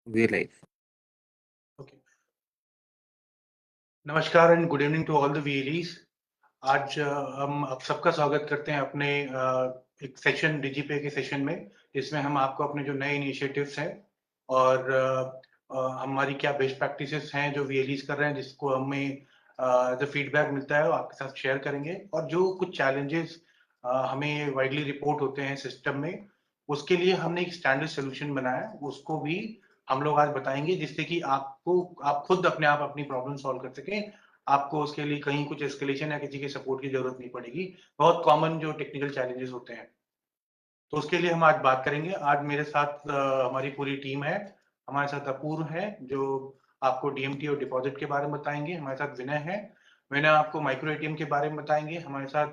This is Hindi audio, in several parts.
We life. ओके। नमस्कार and good evening to all the VLEs. आज हम आप सबका स्वागत करते हैं अपने एक सेशन डीजीपे के सेशन में, जिसमें हम आपको अपने जो नए इनिशिएटिव्स हैं और हमारी क्या बेस्ट प्रैक्टिसेस हैं जो वीएलईज कर रहे हैं, जिसको हमें जो फीडबैक मिलता है वो आपके साथ शेयर करेंगे। और जो कुछ चैलेंजेस हमें वाइडली रिपोर्ट होते हैं सिस्टम में, उसके लिए हमने एक स्टैंडर्ड सोल्यूशन बनाया है, उसको भी हम लोग आज बताएंगे, जिससे कि आप खुद अपने आप अपनी प्रॉब्लम सॉल्व कर सकें। आपको उसके लिए कहीं कुछ एस्केलेशन या किसी के सपोर्ट की जरूरत नहीं पड़ेगी। बहुत कॉमन जो टेक्निकल चैलेंजेस होते हैं, तो उसके लिए हम आज बात करेंगे। आज मेरे साथ हमारी पूरी टीम है। हमारे साथ अपूर्व है जो आपको डीएमटी और डिपॉजिट के बारे में बताएंगे। हमारे साथ विनय है। विनय आपको माइक्रो एटीएम के बारे में बताएंगे। हमारे साथ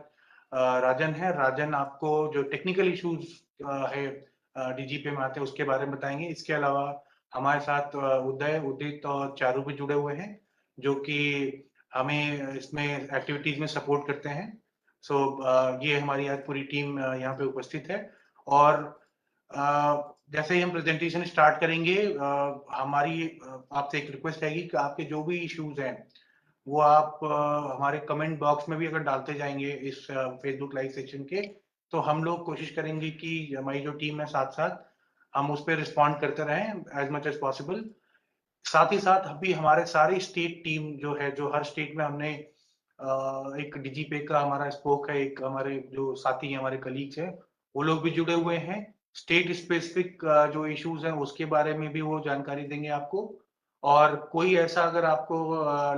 राजन है। राजन आपको जो टेक्निकल इश्यूज है डीजीपी में आते हैं उसके बारे में बताएंगे। इसके अलावा हमारे साथ उदय, उदित और चारू भी जुड़े हुए हैं, जो कि हमें इसमें एक्टिविटीज में सपोर्ट करते हैं। सो ये हमारी आज पूरी टीम यहाँ पे उपस्थित है। और जैसे ही हम प्रेजेंटेशन स्टार्ट करेंगे, हमारी आपसे एक रिक्वेस्ट रहेगी कि आपके जो भी इश्यूज हैं वो आप हमारे कमेंट बॉक्स में भी अगर डालते जाएंगे इस फेसबुक लाइव सेशन के, तो हम लोग कोशिश करेंगे कि हमारी जो टीम है साथ साथ हम उस पर रिस्पॉन्ड करते रहें एज मच एज पॉसिबल। साथ ही साथ अभी हमारे सारी स्टेट टीम जो है, जो हर स्टेट में हमने एक डीजीपे का हमारा स्पोक है, एक हमारे जो साथी हैं, हमारे कलीग्स हैं, वो लोग भी जुड़े हुए हैं। स्टेट स्पेसिफिक जो इश्यूज हैं उसके बारे में भी वो जानकारी देंगे आपको। और कोई ऐसा अगर आपको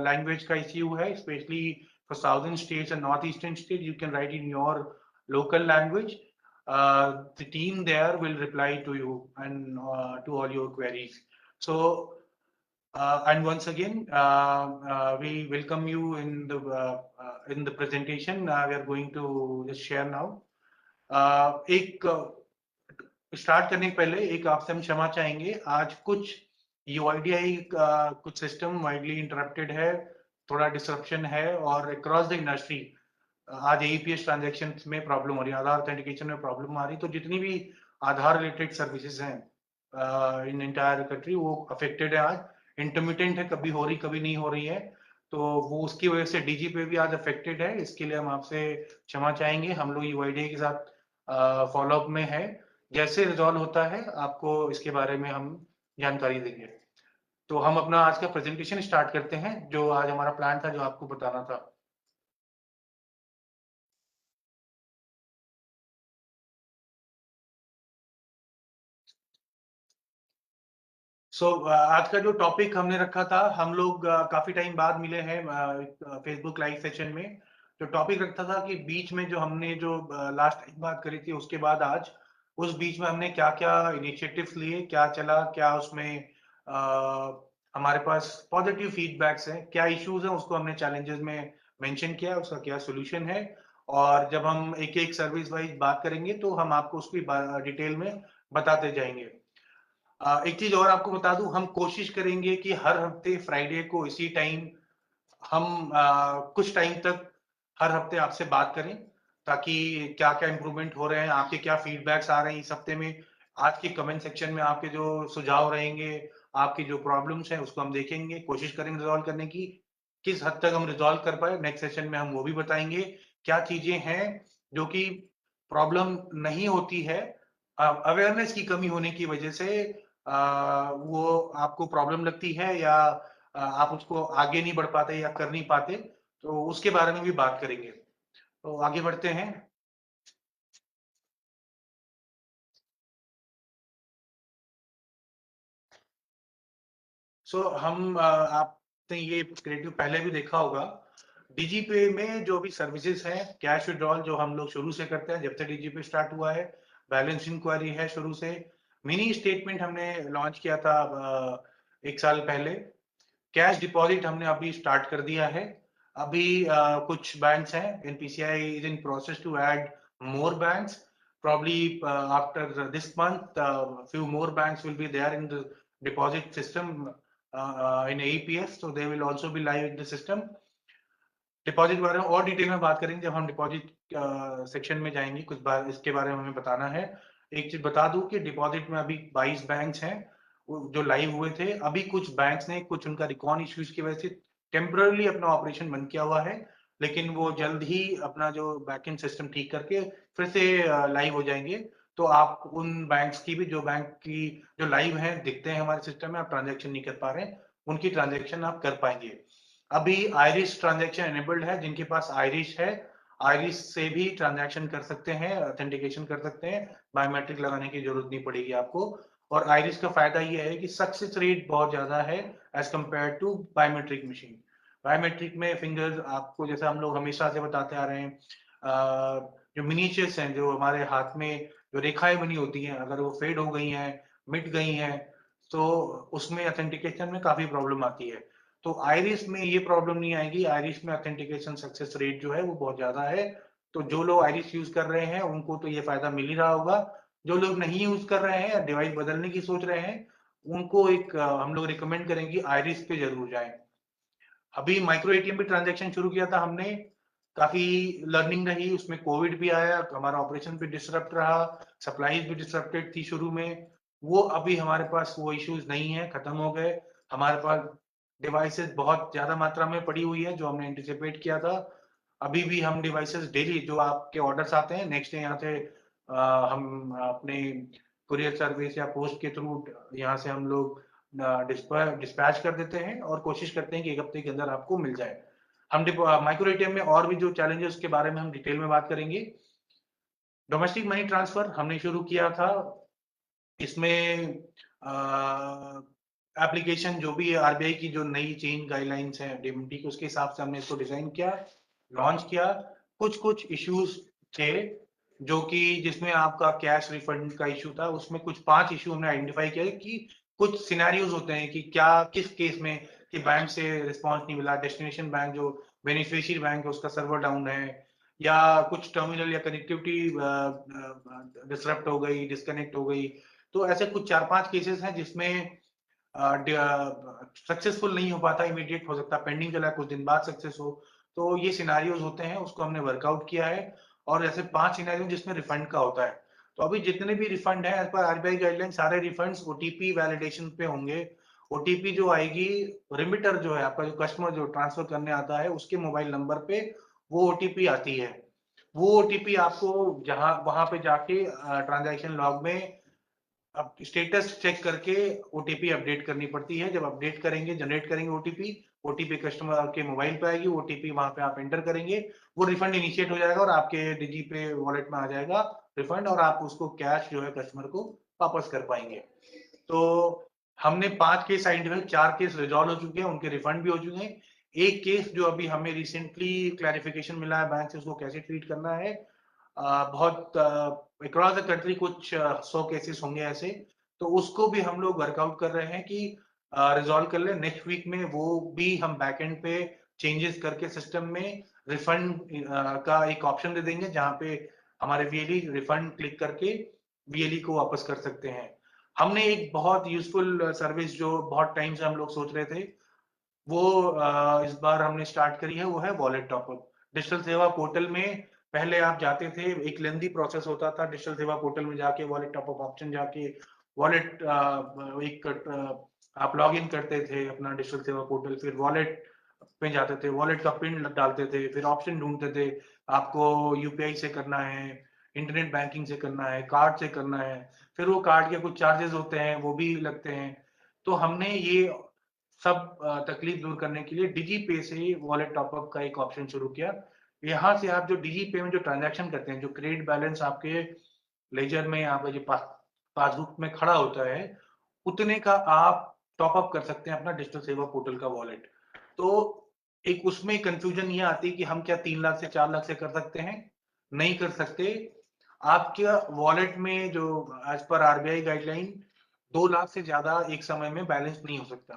लैंग्वेज का इश्यू है, specially for southern states and north eastern state, you can write in your local language. The team there will reply to you and to all your queries. So and once again, we welcome you in the presentation. We are going to just share now. एक स्टार्ट करने के पहले एक आपसे हम क्षमा चाहेंगे। आज कुछ यूआईडीआई कुछ सिस्टम वाइडली इंटरप्टेड है, थोड़ा डिसरप्शन है, और अक्रॉस द इंडस्ट्री आज एईपीएस ट्रांजैक्शन में प्रॉब्लम हो रही है, आधार ऑथेंटिकेशन में प्रॉब्लम आ रही है। तो जितनी भी आधार रिलेटेड सर्विसेज हैं इन एंटायर कंट्री, वो अफेक्टेड है आज। इंटरमिटेंट है, कभी हो रही कभी नहीं हो रही है, तो वो उसकी वजह से डीजी पे भी आज अफेक्टेड है। इसके लिए हम आपसे क्षमा चाहेंगे। हम लोग यूआईडीआई के साथ फॉलोअप में है। जैसे रिजॉल्व होता है आपको इसके बारे में हम जानकारी देंगे। तो हम अपना आज का प्रेजेंटेशन स्टार्ट करते हैं, जो आज हमारा प्लान था, जो आपको बताना था। आज का जो टॉपिक हमने रखा था, हम लोग काफी टाइम बाद मिले हैं फेसबुक लाइव सेशन में। जो टॉपिक रखा था कि बीच में जो हमने जो लास्ट टाइम बात करी थी, उसके बाद आज उस बीच में हमने क्या क्या इनिशिएटिव्स लिए, क्या चला, क्या उसमें हमारे पास पॉजिटिव फीडबैक्स हैं, क्या इश्यूज हैं, उसको हमने चैलेंजेस में मेंशन किया, उसका क्या सोल्यूशन है। और जब हम एक एक सर्विस वाइज बात करेंगे तो हम आपको उसकी डिटेल में बताते जाएंगे। एक चीज और आपको बता दूं, हम कोशिश करेंगे कि हर हफ्ते फ्राइडे को इसी टाइम हम कुछ टाइम तक हर हफ्ते आपसे बात करें, ताकि क्या क्या इंप्रूवमेंट हो रहे हैं, आपके क्या फीडबैक्स आ रहे हैं इस हफ्ते में। आज के कमेंट सेक्शन में आपके जो सुझाव रहेंगे, आपकी जो प्रॉब्लम्स हैं, उसको हम देखेंगे, कोशिश करेंगे रिजॉल्व करने की। किस हद तक हम रिजॉल्व कर पाए नेक्स्ट सेशन में हम वो भी बताएंगे। क्या चीजें हैं जो कि प्रॉब्लम नहीं होती है, अवेयरनेस की कमी होने की वजह से वो आपको प्रॉब्लम लगती है, या आप उसको आगे नहीं बढ़ पाते या कर नहीं पाते, तो उसके बारे में भी बात करेंगे। तो आगे बढ़ते हैं। हम आपने ये क्रिएटिव पहले भी देखा होगा। डीजीपे में जो भी सर्विसेज हैं, कैश विड्रॉल जो हम लोग शुरू से करते हैं, जब से डीजीपे स्टार्ट हुआ है, बैलेंस इंक्वायरी है शुरू से, मिनी स्टेटमेंट हमने लॉन्च किया था 1 साल पहले, कैश डिपॉजिट हमने अभी स्टार्ट कर दिया है। अभी कुछ बैंक्स हैं, NPCI is in process to add more banks. Probably after this month, few more banks will be there in the deposit system in AEPS, so they will also be live in the system. Deposit बारे में और डिटेल में बात करेंगे जब हम डिपॉजिट सेक्शन में जाएंगे। कुछ बार इसके बारे में हमें बताना है। एक चीज बता दूं कि डिपॉजिट में अभी 22 बैंक्स हैं, जो लाइव हुए थे। अभी कुछ बैंक्स ने कुछ उनका रिकॉन इश्यूज की वजह से टेम्पररी अपना ऑपरेशन बंद किया हुआ है, लेकिन वो जल्द ही अपना जो बैकएंड सिस्टम ठीक करके फिर से लाइव हो जाएंगे। तो आप उन बैंक्स की भी, जो बैंक की जो लाइव हैं दिखते हैं हमारे सिस्टम में, आप ट्रांजैक्शन नहीं कर पा रहे हैं, उनकी ट्रांजैक्शन आप कर पाएंगे। अभी आइरिस ट्रांजैक्शन एनेबल्ड है, जिनके पास आइरिस है, आइरिस से भी ट्रांजैक्शन कर सकते हैं, ऑथेंटिकेशन कर सकते हैं, बायोमेट्रिक लगाने की जरूरत नहीं पड़ेगी आपको। और आइरिस का फायदा ये है कि सक्सेस रेट बहुत ज्यादा है as compare to biometric machine. Biometric में फिंगर आपको, जैसा हम लोग हमेशा से बताते आ रहे हैं, जो मिनीचर्स हैं, जो हमारे हाथ में जो रेखाएं बनी होती हैं, अगर वो फेड हो गई हैं, मिट गई हैं, तो उसमें ऑथेंटिकेशन में काफी प्रॉब्लम आती है। तो आइरिस में ये प्रॉब्लम नहीं आएगी। आइरिस में ऑथेंटिकेशन सक्सेस रेट जो है वो बहुत ज्यादा है। तो जो लोग आइरिस यूज कर रहे हैं उनको तो ये फायदा मिल ही रहा होगा। जो लोग नहीं यूज कर रहे हैं या डिवाइस बदलने की सोच रहे हैं, उनको एक हम लोग रिकमेंड करेंगे आइरिस पे जरूर जाएं। अभी माइक्रो एटीएम पे ट्रांजैक्शन शुरू किया था हमने, काफी लर्निंग रही, उसमें कोविड भी आया, हमारा ऑपरेशन भी डिसरप्ट रहा, सप्लाईज भी डिसरप्टेड थी शुरू में। वो अभी हमारे पास वो इश्यूज नहीं है, खत्म हो गए। हमारे पास डिवाइसेस बहुत ज्यादा मात्रा में पड़ी हुई है, जो हमने एंटिसिपेट किया था। अभी भी हम डिवाइसेस डेली, जो आपके ऑर्डर्स आते हैं नेक्स्ट डे यहाँ से हम अपने कुरियर सर्विस या पोस्ट के थ्रू यहाँ से हम लोग डिस्पैच कर देते हैं और कोशिश करते हैं कि 1 हफ्ते के अंदर आपको मिल जाए। हम माइक्रो एटीएम में और भी जो चैलेंजेस के बारे में हम डिटेल में बात करेंगे। डोमेस्टिक मनी ट्रांसफर हमने शुरू किया था, इसमें एप्लीकेशन जो भी आरबीआई की जो नई चेंज गाइडलाइंस है डीएमटी के, उसके हिसाब से हमने इसको डिजाइन किया, लॉन्च किया। कुछ कुछ इश्यूज थे, जो कि जिसमें आपका कैश रिफंड का इशू था, उसमें कुछ 5 इशू हमने आइडेंटिफाई किया कि कुछ सिनेरियोज होते हैं कि क्या किस केस में कि बैंक से रिस्पॉन्स नहीं मिला, डेस्टिनेशन बैंक जो बेनिफिशियरी बैंक है उसका सर्वर डाउन है, या कुछ टर्मिनल या कनेक्टिविटी डिसरप्ट हो गई, डिस्कनेक्ट हो गई। तो ऐसे कुछ 4-5 केसेस हैं जिसमें सक्सेसफुल नहीं हो पाता, इमीडिएट हो सकता है, पेंडिंग चला है, कुछ दिन बाद सक्सेस हो। तो ये सिनारियोज होते हैं, उसको हमने वर्कआउट किया है। और ऐसे 5 सिनारियो जिसमें रिफंड का होता है। तो अभी जितने भी रिफंड है एज पर आरबीआई गाइडलाइन, सारे रिफंड्स ओटीपी वैलिडेशन पे होंगे। ओटीपी जो आएगी, रिमिटर जो है आपका, जो कस्टमर जो ट्रांसफर करने आता है उसके मोबाइल नंबर पे वो ओटीपी आती है। वो ओटीपी आपको जहां वहां पे जाके ट्रांजैक्शन लॉग में अब स्टेटस चेक करके ओटीपी अपडेट करनी पड़ती है। जब अपडेट करेंगे, जनरेट करेंगे ओटीपी, ओटीपी कस्टमर के मोबाइल पे आएगी, ओटीपी वहां पे आप एंटर करेंगे, वो रिफंड इनिशिएट हो जाएगा और आपके डिजी पे वॉलेट में आ जाएगा रिफंड, और आप उसको कैश जो है कस्टमर को वापस कर पाएंगे। तो हमने 5 केस आइडेंटिफाई, 4 केस रिजॉल्व हो चुके हैं, उनके रिफंड भी हो चुके हैं। एक केस जो अभी हमें रिसेंटली क्लैरिफिकेशन मिला है बैंक से, उसको कैसे ट्रीट करना है। बहुत अक्रॉस द कंट्री कुछ 100 केसेस होंगे ऐसे, तो उसको भी हम लोग वर्कआउट कर रहे हैं कि रिजॉल्व कर ले। नेक्स्ट वीक में वो भी हम बैकएंड पे चेंजेस करके सिस्टम में रिफंड का एक ऑप्शन दे देंगे, जहां पे हमारे वीएलई रिफंड क्लिक करके वीएलई को वापस कर सकते हैं। हमने एक बहुत यूजफुल सर्विस जो बहुत टाइम से हम लोग सोच रहे थे, वो इस बार हमने स्टार्ट करी है, वो है wallet top up. Digital Seva portal में पहले आप जाते थे, एक लेंदी प्रोसेस होता था डिजिटल सेवा पोर्टल में जाके, वॉलेट टॉपअप ऑप्शन जाके वॉलेट एक आप लॉग इन करते थे अपना डिजिटल सेवा पोर्टल, फिर वॉलेट पे जाते थे, वॉलेट का पिन डालते थे, फिर ऑप्शन ढूंढते थे आपको यूपीआई से करना है, इंटरनेट बैंकिंग से करना है, कार्ड से करना है, फिर वो कार्ड के कुछ चार्जेस होते हैं वो भी लगते हैं। तो हमने ये सब तकलीफ दूर करने के लिए डिजी पे से वॉलेट टॉपअप का एक ऑप्शन शुरू किया। यहाँ से आप जो डिजी पे में जो ट्रांजैक्शन करते हैं, जो क्रेडिट बैलेंस आपके लेजर में, आपका जो पासबुक में खड़ा होता है, उतने का आप टॉपअप कर सकते हैं अपना डिजिटल सेवा पोर्टल का वॉलेट। तो एक उसमें कंफ्यूजन ये आती है कि हम क्या 3 लाख से 4 लाख से कर सकते हैं? नहीं कर सकते। आपके वॉलेट में जो as per RBI guideline 2 lakh से ज्यादा एक समय में बैलेंस नहीं हो सकता।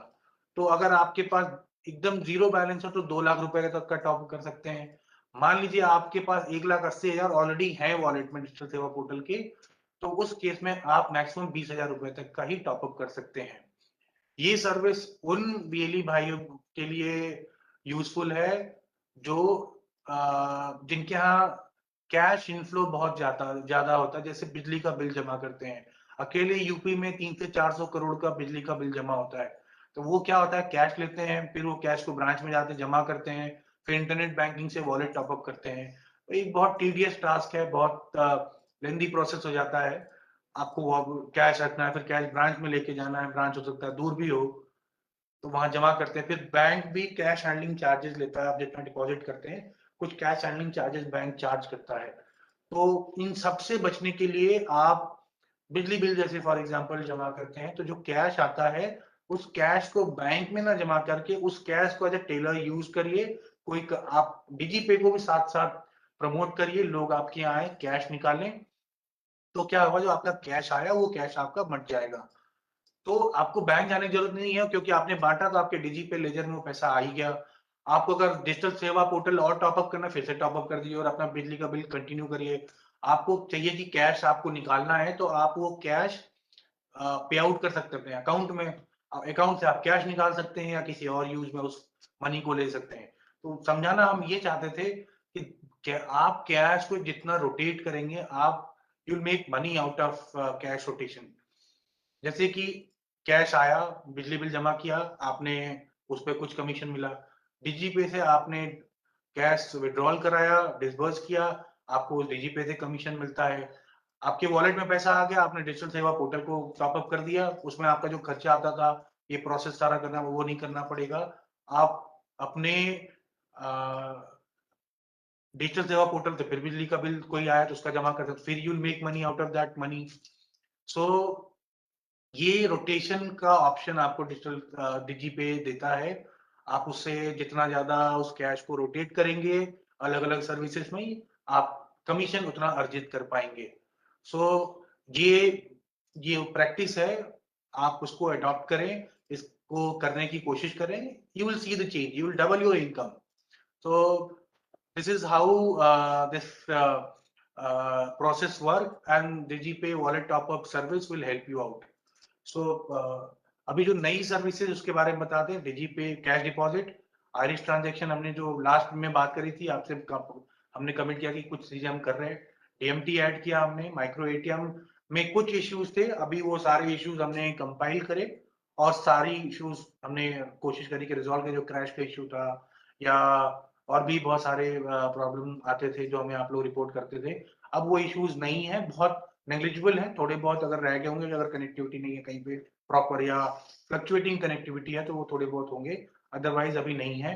तो अगर आपके पास एकदम जीरो बैलेंस हो तो 2 लाख रुपए तक का टॉप कर सकते हैं। मान लीजिए आपके पास 1,80,000 ऑलरेडी है वॉलेट में डिजिटल सेवा पोर्टल के, तो उस केस में आप मैक्सिमम 20,000 रुपए तक का ही टॉपअप कर सकते हैं। ये सर्विस उन बीएलई भाइयों के लिए यूजफुल है जो जिनके यहाँ कैश इनफ्लो बहुत ज्यादा ज्यादा होता है, जैसे बिजली का बिल जमा करते हैं। अकेले यूपी में 300 से 400 करोड़ का बिजली का बिल जमा होता है। तो वो क्या होता है, कैश लेते हैं, फिर वो कैश को ब्रांच में जाते जमा करते हैं, फिर इंटरनेट बैंकिंग से वॉलेट टॉप अप करते हैं। तो एक बहुत टीडियस टास्क है, बहुत लेंदी प्रोसेस हो जाता है। आपको वो कैश रखना है, फिर कैश ब्रांच में लेके जाना है, ब्रांच हो सकता है दूर भी हो, तो वहां जमा करते हैं। फिर बैंक भी कैश हैंडलिंग चार्जेस लेता है, आप जितना डिपॉजिट करते हैं कुछ cash handling charges bank charge करता है। तो इन सबसे बचने के लिए आप बिजली बिल जैसे फॉर एग्जांपल जमा करते हैं, तो जो कैश आता है उस कैश को बैंक में ना जमा करके उस कैश को एज ए टेलर यूज करिए। आप डिजीपे को भी साथ साथ प्रमोट करिए, लोग आपके यहाँ आए कैश निकालें, तो क्या होगा, जो आपका कैश आया वो कैश आपका बच जाएगा। तो आपको बैंक जाने की जरूरत नहीं है, क्योंकि आपने बांटा तो आपके डिजीपे लेजर में वो पैसा आ ही गया। आपको अगर डिजिटल सेवा पोर्टल और टॉप अप करना, फिर से टॉप अप कर दिए और अपना बिजली का बिल कंटिन्यू करिए। आपको चाहिए कि कैश आपको निकालना है, तो आप वो कैश पे आउट कर सकते हैं अपने अकाउंट में। अकाउंट से आप कैश निकाल सकते हैं या किसी और यूज में उस मनी को ले सकते हैं। तो समझाना हम ये चाहते थे कि आप कैश को जितना रोटेट करेंगे, आप you will make money out of cash rotation. जैसे कि कैश आया, बिजली बिल जमा किया आपने, उस पर कुछ कमीशन मिला। डिजीपे से आपने कैश विड्रॉल कराया, डिसबर्स किया, आपको डिजीपे से कमीशन मिलता है। आपके वॉलेट में पैसा आ गया, आपने डिजिटल सेवा पोर्टल को टॉप अप कर दिया, उसमें आपका जो खर्चा आता था ये प्रोसेस सारा करना, वो नहीं करना पड़ेगा। आप अपने डिजिटल सेवा पोर्टल से फिर बिजली का बिल कोई आया तो उसका जमा कर सकते, फिर you will make money out of that money. So ये रोटेशन का ऑप्शन आपको डिजिटल डिजीपे देता है। आप उससे जितना ज्यादा उस कैश को रोटेट करेंगे अलग अलग सर्विसेज में, आप कमीशन उतना अर्जित कर पाएंगे। सो ये ये प्रैक्टिस है, आप उसको अडॉप्ट करें, इसको करने की कोशिश करें, you will see the change, you will double your income. So this is how this process work, and DigiPay wallet top up service will help you out. So अभी जो नई सर्विसेज उसके बारे में बताते हैं, DigiPay cash deposit, Irish transaction, हमने जो लास्ट में बात करी थी आपसे, हमने कमिट किया कि कुछ चीजें हम कर रहे हैं। डीएमटी ऐड किया हमने, माइक्रो एटीएम में कुछ इश्यूज थे, अभी वो सारे इश्यूज हमने कंपाइल करे और सारी इश्यूज हमने कोशिश करी कि रिजॉल्व करें। जो क्रैश का इश्यू था या और भी बहुत सारे प्रॉब्लम आते थे जो हमें आप लोग रिपोर्ट करते थे, अब वो इश्यूज नहीं है, बहुत नेग्लिजिबल है। थोड़े बहुत अगर रह गए होंगे, अगर कनेक्टिविटी नहीं है कहीं पे प्रॉपर या फ्लक्चुएटिंग कनेक्टिविटी है, तो वो थोड़े बहुत होंगे, अदरवाइज अभी नहीं है।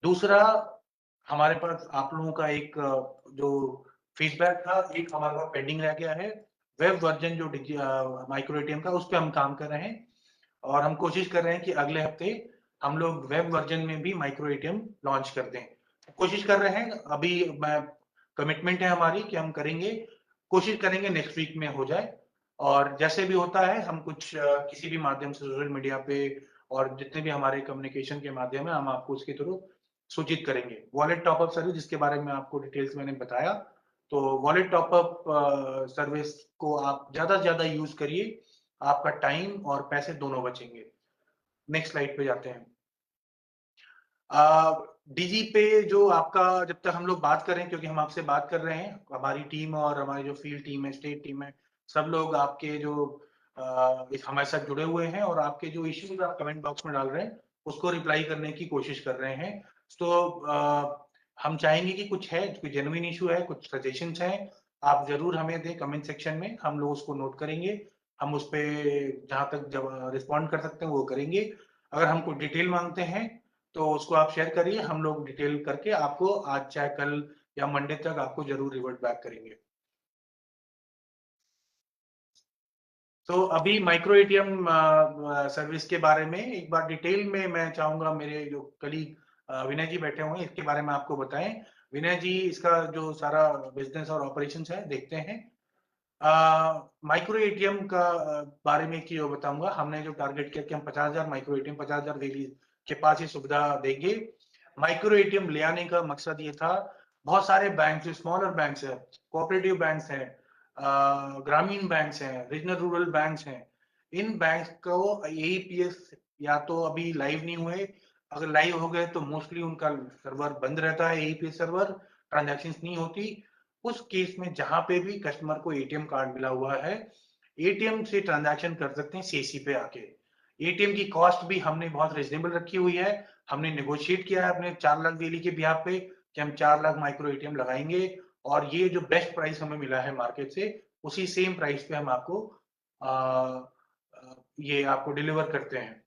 दूसरा, हमारे पास आप लोगों का एक जो फीडबैक था, एक हमारे पास पेंडिंग रह गया है, वेब वर्जन जो माइक्रो एटीएम का, उस पर हम काम कर रहे हैं और हम कोशिश कर रहे हैं कि अगले हफ्ते हम लोग वेब वर्जन में भी माइक्रो एटीएम लॉन्च कर दें। कोशिश कर रहे हैं, अभी कमिटमेंट है हमारी कि हम करेंगे, कोशिश करेंगे नेक्स्ट वीक में हो जाए। और जैसे भी होता है हम कुछ किसी भी माध्यम से सोशल मीडिया पे और जितने भी हमारे कम्युनिकेशन के माध्यम है, हम आपको उसके थ्रू सूचित करेंगे। वॉलेट टॉपअप सर्विस जिसके बारे में आपको डिटेल्स मैंने बताया, तो वॉलेट टॉपअप सर्विस को आप ज्यादा से ज्यादा यूज करिए, आपका टाइम और पैसे दोनों बचेंगे। नेक्स्ट स्लाइड पे जाते हैं। डीजी पे जो आपका, जब तक हम लोग बात कर रहे हैं, क्योंकि हम आपसे बात कर रहे हैं, हमारी टीम और हमारी जो फील्ड टीम है, स्टेट टीम है, सब लोग आपके जो हमारे साथ जुड़े हुए हैं और आपके जो इश्यूज आप कमेंट बॉक्स में डाल रहे हैं उसको रिप्लाई करने की कोशिश कर रहे हैं। तो हम चाहेंगे कि कुछ है, कोई जेन्युइन इशू है, कुछ सजेशंस हैं, आप जरूर हमें दें कमेंट सेक्शन में, हम लोग उसको नोट करेंगे, हम उस पर जहां तक जब रिस्पॉन्ड कर सकते हैं वो करेंगे। अगर हम कोई डिटेल मांगते हैं तो उसको आप शेयर करिए, हम लोग डिटेल करके आपको आज चाहे कल या मंडे तक आपको जरूर रिवर्ट बैक करेंगे। तो अभी माइक्रो एटीएम सर्विस के बारे में एक बार डिटेल में मैं चाहूंगा मेरे जो कलीग विनय जी बैठे हुए हैं इसके बारे में आपको बताएं। विनय जी इसका जो सारा बिजनेस और ऑपरेशन है देखते हैं। माइक्रो एटीएम का बारे में एक चीज बताऊंगा, हमने जो टारगेट किया कि हम 50,000 माइक्रो एटीएम 50,000 डेली के पास ही सुविधा देंगे। माइक्रो एटीएम ले आने का मकसद ये था, बहुत सारे बैंक, स्मॉलर बैंक है, कोऑपरेटिव बैंक है, ग्रामीण बैंक हैं, रीजनल रूरल बैंक हैं, इन बैंक को एईपीएस या तो अभी लाइव नहीं हुए, अगर लाइव हो गए तो मोस्टली उनका सर्वर बंद रहता है, एईपीएस सर्वर, ट्रांजैक्शंस नहीं होती। उस केस में जहां पे भी कस्टमर को एटीएम कार्ड मिला हुआ है, एटीएम से ट्रांजैक्शन कर सकते हैं सीएससी पे आके। एटीएम की कॉस्ट भी हमने बहुत रीजनेबल रखी हुई है। हमने नेगोशिएट किया है अपने 4 लाख वैली के बिहाफ पे कि हम 4 लाख माइक्रो एटीएम लगाएंगे, और ये जो बेस्ट प्राइस हमें मिला है मार्केट से, उसी सेम प्राइस पे हम आपको ये आपको डिलीवर करते हैं।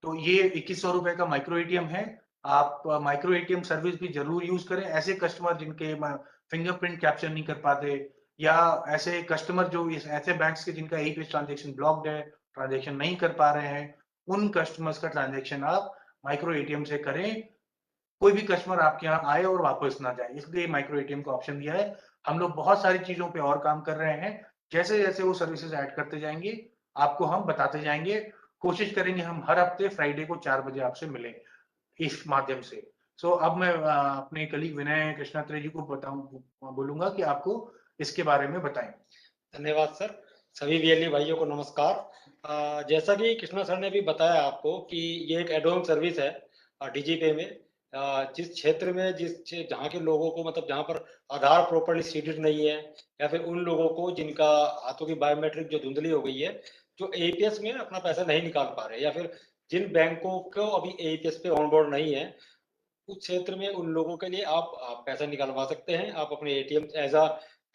तो ये 2100 रुपए का माइक्रो एटीएम है। आप माइक्रो एटीएम सर्विस भी जरूर यूज करें। ऐसे कस्टमर जिनके फिंगरप्रिंट कैप्चर नहीं कर पाते, या ऐसे कस्टमर जो ऐसे बैंक्स के जिनका एपीएस ट्रांजैक्शन ब्लॉक्ड है, ट्रांजैक्शन नहीं कर पा रहे हैं, उन कस्टमर्स का ट्रांजैक्शन आप माइक्रो एटीएम से करें। कोई भी कस्टमर आपके यहाँ आए और वापस ना जाए, इसलिए माइक्रो एटीएम का ऑप्शन दिया है। हम लोग बहुत सारी चीजों पे और काम कर रहे हैं। जैसे जैसे वो सर्विसेज ऐड करते जाएंगे, आपको हम बताते जाएंगे। कोशिश करेंगे हम हर हफ्ते फ्राइडे को 4 बजे आपसे मिलें इस माध्यम से। सो अब मैं अपने कलीग विनय कृष्णात्रे जी को बोलूंगा कि आपको इसके बारे में बताएं। धन्यवाद सर। सभी वीएलई भाइयों को नमस्कार। जैसा कि कृष्णा सर ने भी बताया आपको कि ये एक एडवांस सर्विस है डीजीपे में। जिस क्षेत्र में जहाँ के लोगों को मतलब जहाँ पर आधार प्रॉपर्ली सीडेड नहीं है, या फिर उन लोगों को जिनका हाथों की बायोमेट्रिक जो धुंधली हो गई है, जो एपीएस में अपना पैसा नहीं निकाल पा रहे, या फिर जिन बैंकों को अभी एपीएस पे ऑनबोर्ड नहीं है, उस क्षेत्र में उन लोगों के लिए आप पैसा निकलवा सकते हैं। आप अपने एटीएम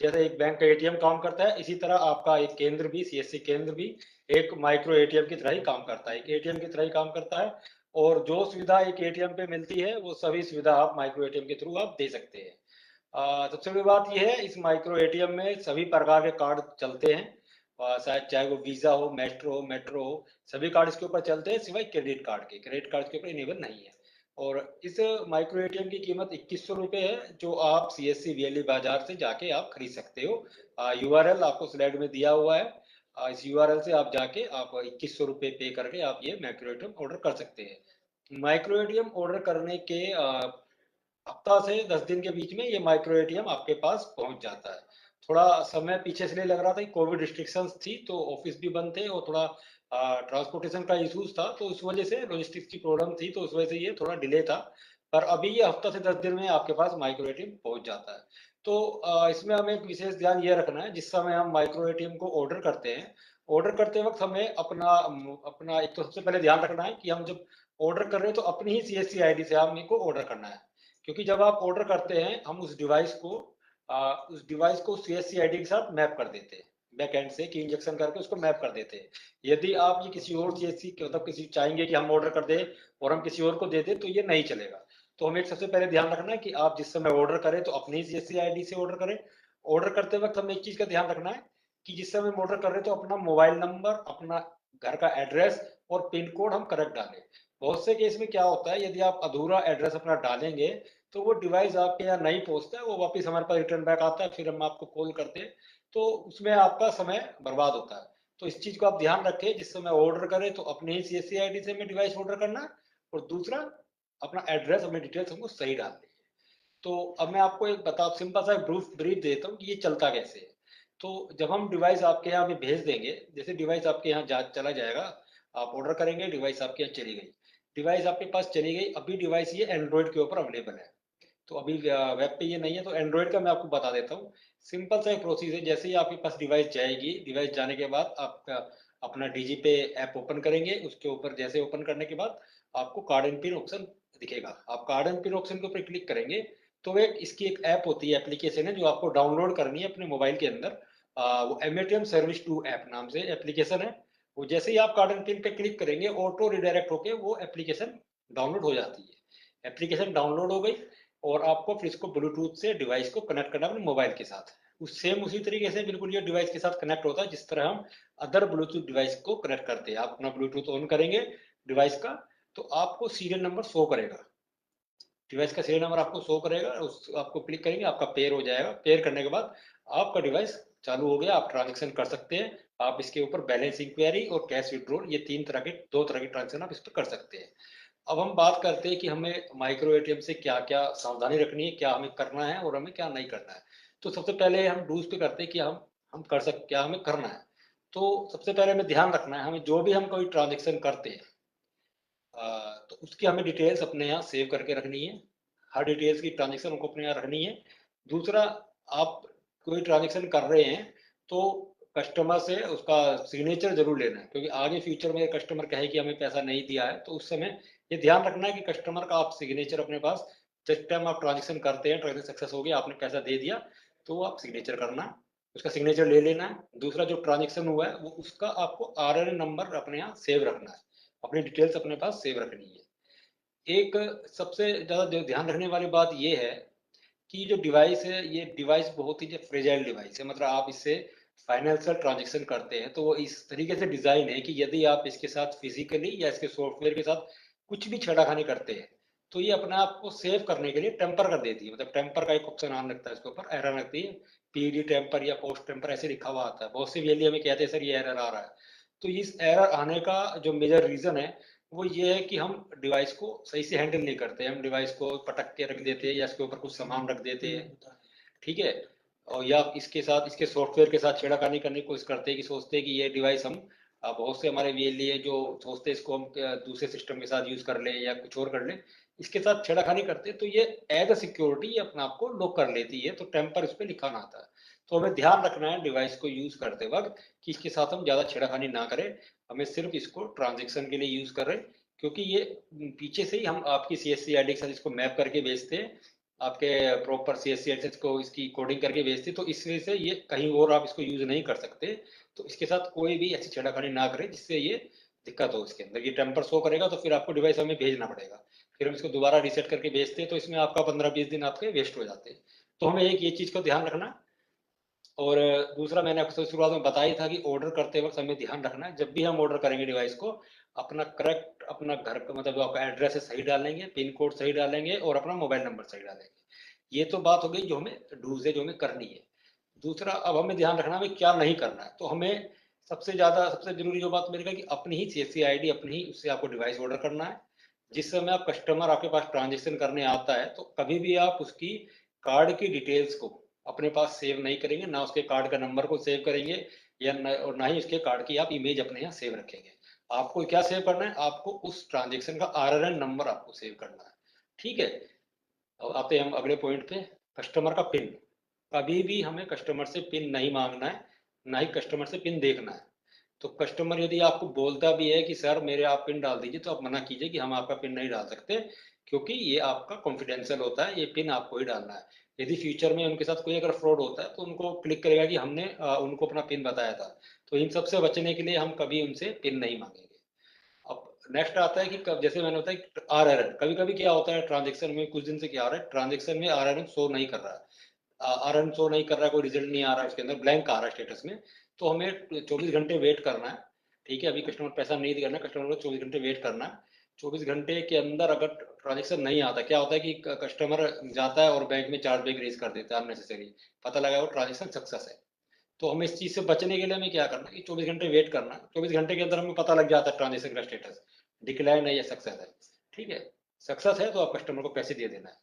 जैसे एक बैंक का एटीएम काम करता है, इसी तरह आपका एक केंद्र भी, सीएससी केंद्र भी एक माइक्रो एटीएम की तरह ही काम करता है, एक एटीएम की तरह ही काम करता है। और जो सुविधा एक एटीएम पे मिलती है, वो सभी सुविधा आप माइक्रो एटीएम के थ्रू आप दे सकते हैं। सबसे बड़ी बात यह है, इस माइक्रो एटीएम में सभी प्रकार के कार्ड चलते हैं, शायद चाहे वो वीजा हो, मेट्रो हो, सभी कार्ड इसके ऊपर चलते हैं, सिवाय क्रेडिट कार्ड के। क्रेडिट कार्ड के ऊपर इनेबल नहीं है। और इस माइक्रो एटीएम की कीमत 2100 रुपये है, जो आप सीएससी वीएलई बाजार से जाके आप खरीद सकते हो। यूआरएल आपको स्लाइड में दिया हुआ है। इस यूआरएल से आप जाके आप 2100 रुपये पे करके आप ये माइक्रो एटीएम ऑर्डर कर सकते हैं। माइक्रो एटीएम ऑर्डर करने के हफ्ता से 10 दिन के बीच में ये माइक्रो एटीएम आपके पास पहुंच जाता है। थोड़ा समय पीछे इसलिए लग रहा था कि कोविड रिस्ट्रिक्शंस थी, तो ऑफिस भी बंद थे और थोड़ा ट्रांसपोर्टेशन का इश्यूज था, तो उस वजह से लॉजिस्टिक्स की प्रॉब्लम थी, तो उस वजह से ये थोड़ा डिले था। पर अभी ये हफ्ता से 10 दिन में आपके पास माइक्रो एटीएम पहुंच जाता है। तो इसमें हमें एक विशेष ध्यान ये रखना है, जिस समय हम माइक्रो एटीएम को ऑर्डर करते हैं, ऑर्डर करते वक्त हमें अपना अपना एक तो सबसे पहले ध्यान रखना है कि हम जब ऑर्डर कर रहे हैं तो अपनी ही सीएससी आईडी से हमें को ऑर्डर करना है। क्योंकि जब आप ऑर्डर करते हैं, हम उस डिवाइस को सीएससी आईडी के साथ मैप कर देते हैं, बैक एंड से की इंजेक्शन करके उसको मैप कर देते हैं। यदि आप ये किसी और सीएससी मतलब किसी चाहेंगे कि हम ऑर्डर कर दें और हम किसी और को दे दें, तो ये नहीं चलेगा। तो हमें सबसे पहले ध्यान रखना है कि आप जिस समय ऑर्डर करें तो अपनी सीएससी आईडी से ऑर्डर करें। ऑर्डर करते वक्त हमें एक चीज का ध्यान रखना है कि जिस समय हम ऑर्डर कर रहे हैं तो अपना मोबाइल नंबर, अपना घर का एड्रेस और पिन कोड हम करेक्ट डालें। बहुत से केस में क्या होता है, यदि आप अधूरा एड्रेस अपना डालेंगे तो वो डिवाइस आपके यहाँ नहीं पहुंचता है, वो वापस हमारे पास रिटर्न बैक आता है, फिर हम आपको कॉल करते हैं, तो उसमें आपका समय बर्बाद होता है। तो इस चीज को आप ध्यान रखें, जिस समय ऑर्डर करें तो अपने ही सीएससी आईडी से हमें डिवाइस ऑर्डर करना है, और दूसरा अपना एड्रेस, अपनी डिटेल्स हमको सही डालनी है। तो अब मैं आपको एक सिंपल सा ब्रीफ देता हूँ कि ये चलता कैसे है। तो जब हम डिवाइस आपके यहाँ में भेज देंगे, जैसे डिवाइस आपके यहाँ चला जाएगा, आप ऑर्डर करेंगे, डिवाइस आपके यहाँ चली गई, डिवाइस आपके पास चली गई। अभी डिवाइस ये एंड्रॉइड के ऊपर अवेलेबल है, तो अभी वेब पे ये नहीं है, तो एंड्रॉइड का मैं आपको बता देता हूँ। सिंपल सा एक प्रोसेस है, जैसे ही आपके पास डिवाइस जाएगी, डिवाइस जाने के बाद आप अपना डीजीपे ऐप ओपन करेंगे। उसके ऊपर जैसे ओपन करने के बाद आपको कार्ड एंड पिन ऑप्शन दिखेगा। आप कार्ड एंड पिन ऑप्शन के ऊपर क्लिक करेंगे तो इसकी एक ऐप होती है, एप्लीकेशन है, जो आपको डाउनलोड करनी है अपने मोबाइल के अंदर। वो एमएटीएम सर्विस 2 ऐप नाम से एप्लीकेशन है। वो जैसे ही आप कार्ड एंड पिन पे क्लिक करेंगे, ऑटो रिडायरेक्ट होके वो एप्लीकेशन डाउनलोड हो जाती है। एप्लीकेशन डाउनलोड हो गई और आपको फिर इसको ब्लूटूथ से डिवाइस को कनेक्ट करना अपने मोबाइल के साथ। उसी तरीके से बिल्कुल ये डिवाइस के साथ कनेक्ट होता है, जिस तरह हम अदर ब्लूटूथ डिवाइस को कनेक्ट करते हैं। आप अपना ब्लूटूथ ऑन करेंगे डिवाइस का, तो आपको सीरियल नंबर शो करेगा, डिवाइस का सीरियल नंबर आपको शो करेगा। आपको क्लिक करेंगे, आपका पेयर हो जाएगा। पेयर करने के बाद आपका डिवाइस चालू हो गया, आप ट्रांजेक्शन कर सकते हैं। आप इसके ऊपर बैलेंस इंक्वायरी और कैश विड्रॉल, ये दो तरह के ट्रांजेक्शन आप इस पर कर सकते हैं। अब हम बात करते हैं कि हमें माइक्रो एटीएम से क्या क्या सावधानी रखनी है, क्या हमें करना है और हमें क्या नहीं करना है। तो सबसे पहले हम डूज पे करते हैं कि हम कर सकते, क्या हमें करना है। तो सबसे पहले हमें ध्यान रखना है, हमें जो भी हम कोई ट्रांजेक्शन करते हैं, तो उसकी हमें डिटेल्स अपने यहाँ सेव करके रखनी है। हर डिटेल्स की ट्रांजेक्शन हमको अपने यहाँ रखनी है। दूसरा, आप कोई ट्रांजेक्शन कर रहे हैं तो कस्टमर से उसका सिग्नेचर जरूर लेना है, क्योंकि आगे फ्यूचर में कस्टमर कहे कि हमें पैसा नहीं दिया है, तो उस समय ये ध्यान रखना है कि कस्टमर का आप सिग्नेचर अपने पास, जिस टाइम आप ट्रांजेक्शन करते हैं, ट्रांजेक्शन सक्सेस हो गया, आपने पैसा दे दिया, तो आप सिग्नेचर करना, उसका सिग्नेचर ले लेना है। दूसरा, जो ट्रांजेक्शन हुआ है वो उसका आपको आरएन नंबर अपने यहाँ सेव रखना है, अपनी डिटेल्स अपने पास सेव रखनी है। एक सबसे ज्यादा जो ध्यान रखने वाली बात ये है कि जो डिवाइस है, ये डिवाइस बहुत ही फ्रेजाइल डिवाइस है, मतलब आप इससे फाइनेंशियल ट्रांजेक्शन करते हैं तो वो इस तरीके से डिजाइन है कि यदि आप इसके साथ फिजिकली या इसके सॉफ्टवेयर के साथ कुछ भी छेड़खानी करते हैं, तो ये अपने आप को सेव करने के लिए टेम्पर कर देती है, मतलब टेम्पर का एक ऑप्शन ऑन लगता है, इसके ऊपर एरर लगती है, पीडी टेम्पर या पोस्ट टेम्पर ऐसे लिखा हुआ आता है। बहुत से वीएलई हमें कहते हैं सर ये एरर आ रहा है, तो इस एरर आने का जो मेजर रीजन है वो ये है कि हम डिवाइस को सही से हैंडल नहीं करते, हम डिवाइस को पटक के रख देते हैं या इसके ऊपर कुछ सामान रख देते हैं, ठीक है, और या इसके साथ इसके सॉफ्टवेयर के साथ छेड़खानी करने की कोशिश करते हैं कि सोचते हैं कि ये डिवाइस हम बहुत से हमारे वीएलई है जो सोचते हैं इसको हम दूसरे सिस्टम के साथ यूज कर ले या कुछ और कर ले, इसके साथ छेड़खानी करते हैं, तो ये एज अ सिक्योरिटी ये अपने आप को लॉक कर लेती है, तो टेम्पर इस पर लिखा ना आता है। तो हमें ध्यान रखना है डिवाइस को यूज करते वक्त कि इसके साथ हम ज्यादा छेड़खानी ना करें, हमें सिर्फ इसको ट्रांजेक्शन के लिए यूज करें, क्योंकि ये पीछे से ही हम आपकी सीएससी आईडी के साथ इसको मैप करके भेजते हैं, आपके प्रॉपर सीएससी एड्रेस को इसकी कोडिंग करके भेजते, तो इस वजह से ये कहीं और आप इसको यूज नहीं कर सकते, तो इसके साथ कोई भी ऐसी छेड़खानी ना करें जिससे ये दिक्कत हो। इसके अंदर ये टेम्पर शो करेगा तो फिर आपको डिवाइस हमें भेजना पड़ेगा, फिर हम इसको दोबारा रीसेट करके भेजते हैं, तो इसमें आपका 15-20 दिन आपके वेस्ट हो जाते हैं। तो हमें एक ये चीज को ध्यान रखना। और दूसरा, मैंने आपको शुरुआत में बताया था कि ऑर्डर करते वक्त हमें ध्यान रखना है, जब भी हम ऑर्डर करेंगे डिवाइस को, अपना करेक्ट अपना घर का मतलब जो आपका एड्रेस है सही डालेंगे, पिन कोड सही डालेंगे और अपना मोबाइल नंबर सही डालेंगे। ये तो बात हो गई जो हमें डूज है, जो हमें करनी है। दूसरा, अब हमें ध्यान रखना है क्या नहीं करना है, तो हमें सबसे जरूरी जो बात मेरे का कि अपनी ही सीएससी आईडी, अपनी ही उससे आपको डिवाइस ऑर्डर करना है। जिस समय आप कस्टमर आपके पास ट्रांजेक्शन करने आता है, तो कभी भी आप उसकी कार्ड की डिटेल्स को अपने पास सेव नहीं करेंगे, ना उसके कार्ड का नंबर को सेव करेंगे या और ना ही उसके कार्ड की आप इमेज अपने यहाँ सेव रखेंगे। आपको क्या सेव करना है, आपको उस ट्रांजेक्शन का आरएन नंबर आपको सेव करना है, ठीक है। अब आते हैं हम अगले पॉइंट पे, कस्टमर का पिन। कभी भी हमें कस्टमर से पिन नहीं मांगना है, ना ही कस्टमर से पिन देखना है। तो कस्टमर यदि आपको बोलता भी है कि सर मेरे आप पिन डाल दीजिए, तो आप मना कीजिए कि हम आपका पिन नहीं डाल सकते, क्योंकि ये आपका कॉन्फिडेंशियल होता है, ये पिन आपको ही डालना है। यदि फ्यूचर में उनके साथ कोई अगर फ्रॉड होता है तो उनको क्लिक करेगा कि हमने उनको अपना पिन बताया था, तो इन सब से बचने के लिए हम कभी उनसे पिन नहीं मांगेंगे। अब नेक्स्ट आता है कि जैसे मैंने बताया आरआरएन, कभी कभी क्या होता है ट्रांजेक्शन में, कुछ दिन से क्या आ रहा है, ट्रांजेक्शन में आरआरएन शो नहीं कर रहा है, आरएन शो नहीं कर रहा है, कोई रिजल्ट नहीं आ रहा है उसके अंदर, ब्लैंक आ रहा है स्टेटस में, तो हमें 24 घंटे वेट करना है, ठीक है। अभी कस्टमर पैसा नहीं देना, कस्टमर को 24 घंटे वेट करना है। 24 घंटे के अंदर अगर ट्रांजेक्शन नहीं आता, क्या होता है कि कस्टमर जाता है और बैंक में चार्ज बैक रेज कर देता है अननेसेसरी, पता लगा वो ट्रांजेक्शन सक्सेस है। तो हमें इस चीज से बचने के लिए हमें क्या करना है कि 24 घंटे वेट करना है, 24 घंटे के अंदर हमें पता लग जाता है ट्रांजेक्शन का स्टेटस, डिक्लाइन है या सक्सेस है, ठीक है। सक्सेस है तो आप कस्टमर को पैसे दे देना है,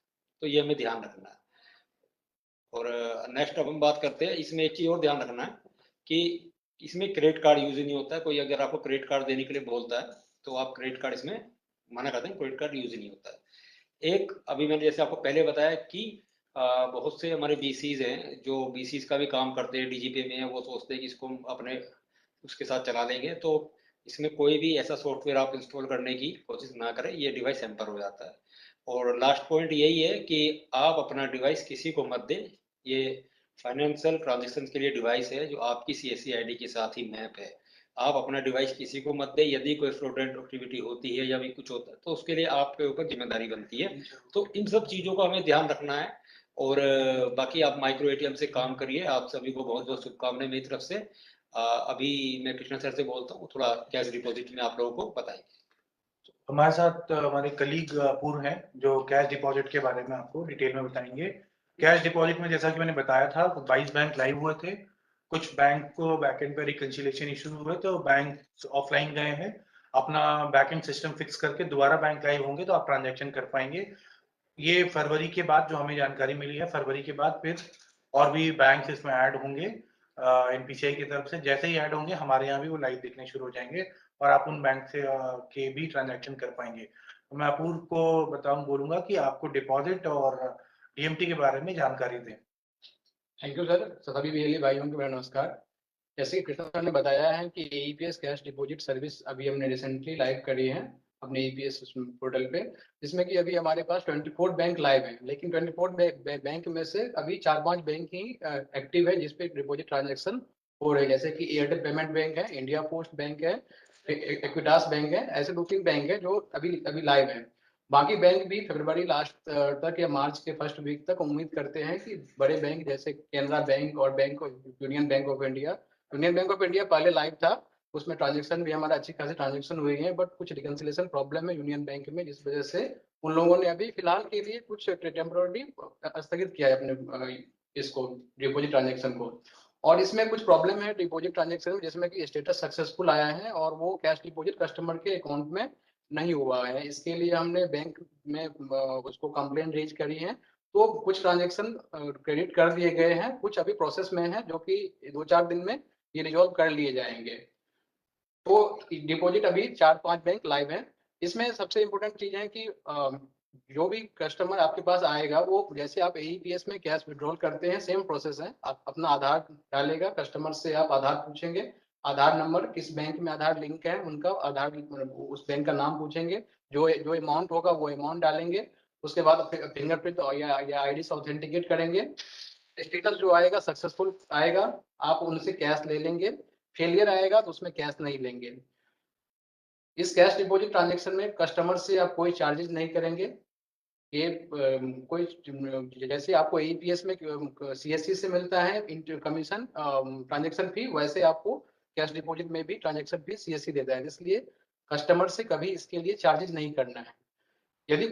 तो ये हमें ध्यान रखना है। और नेक्स्ट अब हम बात करते हैं, इसमें एक चीज और ध्यान रखना है कि इसमें क्रेडिट कार्ड यूज ही नहीं होता है। कोई अगर आपको क्रेडिट कार्ड देने के लिए बोलता है तो आप क्रेडिट कार्ड इसमें मना करते हैं, क्रेडिट कार्ड यूज ही नहीं होता है। एक अभी मैंने जैसे आपको पहले बताया कि बहुत से हमारे बीसीज हैं जो बीसीज का भी काम करते हैं डीजीपे में, वो सोचते हैं कि इसको हम अपने उसके साथ चला लेंगे, तो इसमें कोई भी ऐसा सॉफ्टवेयर आप इंस्टॉल करने की कोशिश ना करें, ये डिवाइस हैम्पर हो जाता है। और लास्ट पॉइंट यही है कि आप अपना डिवाइस किसी को मत दें, ये फाइनेंशियल ट्रांजेक्शन के लिए डिवाइस है जो आपकी सीएससी आईडी के साथ ही मैप है। आप अपना डिवाइस किसी को मत दें, यदि कोई फ्रॉडुलेंट एक्टिविटी होती है या भी कुछ होता है तो उसके लिए आपके ऊपर जिम्मेदारी बनती है। तो इन सब चीज़ों का हमें ध्यान रखना है। और बाकी आप माइक्रो एटीएम से काम करिए। आप सभी को बहुत बहुत शुभकामनाएं मेरी तरफ से। अभी मैं कृष्णा सर से बोलता हूँ, थोड़ा कैश डिपॉजिट में आप लोगों को बताएंगे। हमारे साथ हमारे कलीग अपूर्व हैं जो कैश डिपॉजिट के बारे में आपको डिटेल में बताएंगे। कैश डिपॉजिट में जैसा कि मैंने बताया था 22 बैंक लाइव हुए थे। कुछ बैंक को बैकएंड पे रिकंसिलिएशन इशू हुए तो बैंक ऑफलाइन गए हैं। अपना बैकएंड सिस्टम फिक्स करके दोबारा बैंक लाइव होंगे तो आप ट्रांजैक्शन कर पाएंगे। ये फरवरी के बाद जो हमें जानकारी मिली है, फरवरी के बाद फिर और भी बैंक इसमें ऐड होंगे एनपीसीआई की तरफ से। जैसे ही ऐड होंगे हमारे यहाँ भी वो लाइव दिखने शुरू हो जाएंगे और आप उन बैंक से के भी ट्रांजैक्शन कर पाएंगे। तो मैं अपूर्व को बोलूंगा कि आपको डिपॉजिट और डीएमटी के बारे में जानकारी दें। Thank you sir. सभी वीएलई भाइयों को मेरा नमस्कार। जैसे कि कृष्णा सर ने बताया है कि एईपीएस कैश डिपॉजिट सर्विस अभी हमने रिसेंटली लाइव करी है अपने ईपीएस पोर्टल पे, जिसमें कि अभी हमारे पास 24 बैंक लाइव हैं, लेकिन 24 बैंक में से अभी 4-5 बैंक ही एक्टिव है जिसपे डिपॉजिट ट्रांजेक्शन हो रहे हैं, जैसे कि एयरटेल पेमेंट बैंक है, इंडिया पोस्ट बैंक है, इक्विटास बैंक है। ऐसे 2-3 बैंक है जो अभी अभी लाइव है। बाकी बैंक भी फरवरी लास्ट तक या मार्च के फर्स्ट वीक तक उम्मीद करते हैं कि बड़े बैंक जैसे कैनरा बैंक और union bank of India, union bank of India पहले लाइव था, उसमें ट्रांजेक्शन भी हमारा अच्छी खासी ट्रांजेक्शन हुई है, बट कुछ रिकंसिलेशन प्रॉब्लम है यूनियन बैंक में, जिस वजह से उन लोगों ने अभी फिलहाल के लिए कुछ टेम्पोररी स्थगित किया है अपने इसको डिपॉजिट ट्रांजेक्शन को। और इसमें कुछ प्रॉब्लम है डिपॉजिट ट्रांजेक्शन में, जिसमें कि स्टेटस सक्सेसफुल आया है और वो कैश डिपॉजिट कस्टमर के अकाउंट में नहीं हुआ है। इसके लिए हमने बैंक में उसको कंप्लेन रेज करी है, तो कुछ ट्रांजेक्शन क्रेडिट कर दिए गए हैं, कुछ अभी प्रोसेस में है जो कि 2-4 दिन में ये रिजॉल्व कर लिए जाएंगे। तो डिपॉजिट अभी 4-5 बैंक लाइव है। इसमें सबसे इम्पोर्टेंट चीज है कि जो भी कस्टमर आपके पास आएगा, वो जैसे आप एईपीएस में कैश विड्रॉल करते हैं सेम प्रोसेस है। आप अपना आधार डालेगा, कस्टमर से आप आधार पूछेंगे, आधार नंबर, किस बैंक में आधार लिंक है उनका आधार, उस बैंक का नाम पूछेंगे, जो अमाउंट होगा वो अमाउंट डालेंगे, उसके बाद फिंगरप्रिंट या आईडी से ऑथेंटिकेट करेंगे। स्टेटस जो आएगा सक्सेसफुल आएगा, आप उनसे कैश ले लेंगे, फेलियर आएगा तो उसमें कैश नहीं लेंगे। इस कैश डिपॉजिट ट्रांजेक्शन में कस्टमर से आप कोई चार्जेस नहीं करेंगे। ये कोई जैसे आपको एईपीएस में सीएससी से मिलता है कमीशन ट्रांजेक्शन फी, वैसे आपको कैश डिपॉजिट में भी ट्रांजेक्शन फी सीएससी देता है, इसलिए कस्टमर से कभी इसके लिए चार्जेस नहीं करना है। यदि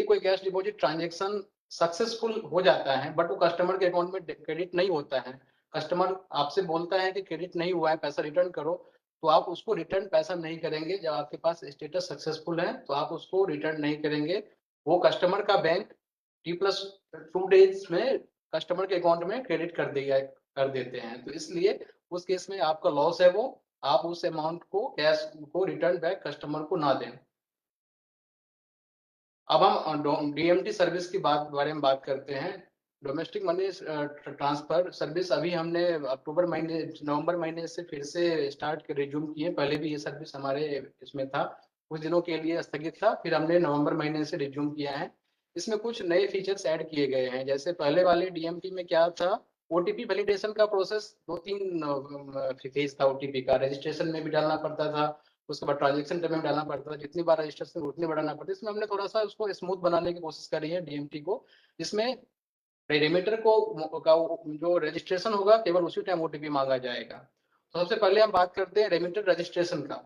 कोई कैश डिपॉजिट ट्रांजेक्शन सक्सेसफुल हो जाता है बट वो कस्टमर के अकाउंट में क्रेडिट नहीं होता है, कस्टमर आपसे बोलता है कि क्रेडिट नहीं हुआ है, पैसा रिटर्न करो, तो आप उसको रिटर्न पैसा नहीं करेंगे। जब आपके पास स्टेटस सक्सेसफुल है तो आप उसको रिटर्न नहीं करेंगे। वो कस्टमर का बैंक T+2 डेज में कस्टमर के अकाउंट में क्रेडिट कर देते हैं, तो इसलिए उस केस में आपका लॉस है, वो आप उस अमाउंट को कैश को रिटर्न बैक कस्टमर को ना दें। अब हम डीएमटी सर्विस की बारे में बात करते हैं। डोमेस्टिक मनी ट्रांसफर सर्विस अभी हमने नवंबर महीने से फिर से रिज्यूम किए। पहले भी ये सर्विस हमारे इसमें था, कुछ दिनों के लिए स्थगित था, फिर हमने नवंबर महीने से रिज्यूम किया है। इसमें कुछ नए फीचर्स ऐड किए गए हैं। जैसे पहले वाले डीएमटी में क्या था, ओटीपी वैलिडेशन का प्रोसेस 2-3 फेज था। ओटीपी का रजिस्ट्रेशन में भी डालना पड़ता था, उसके बाद ट्रांजेक्शन टाइम में डालना पड़ता था, जितनी बार रजिस्ट्रेशन उतनी बार डालना पड़ता है। इसमें हमने थोड़ा सा उसको स्मूथ बनाने की कोशिश करी है डीएमटी को, जिसमें रेमिटर को का जो रजिस्ट्रेशन होगा केवल उसी टाइम ओटीपी मांगा जाएगा। तो सबसे पहले हम बात करते हैं रेमिटर रजिस्ट्रेशन का।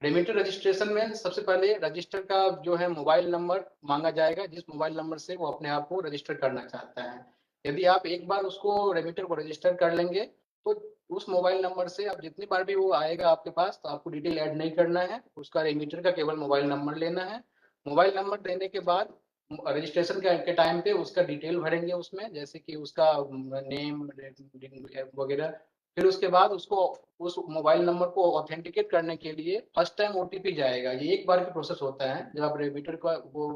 रेमिटर रजिस्ट्रेशन में सबसे पहले रजिस्टर का जो है मोबाइल नंबर मांगा जाएगा, जिस मोबाइल नंबर से वो अपने आप को रजिस्टर करना चाहता है। यदि आप एक बार उसको रेमिटर को रजिस्टर कर लेंगे तो उस मोबाइल नंबर से आप जितनी बार भी वो आएगा आपके पास, तो आपको डिटेल ऐड नहीं करना है, उसका रेमिटर का केवल मोबाइल नंबर लेना है। मोबाइल नंबर देने के बाद रजिस्ट्रेशन के टाइम पे उसका डिटेल भरेंगे उसमें, जैसे कि उसका नेम वगैरह। फिर उसके बाद उसको उस मोबाइल नंबर को ऑथेंटिकेट करने के लिए फर्स्ट टाइम ओटीपी जाएगा। ये एक बार की प्रोसेस होता है जब आप रेमिटर का वो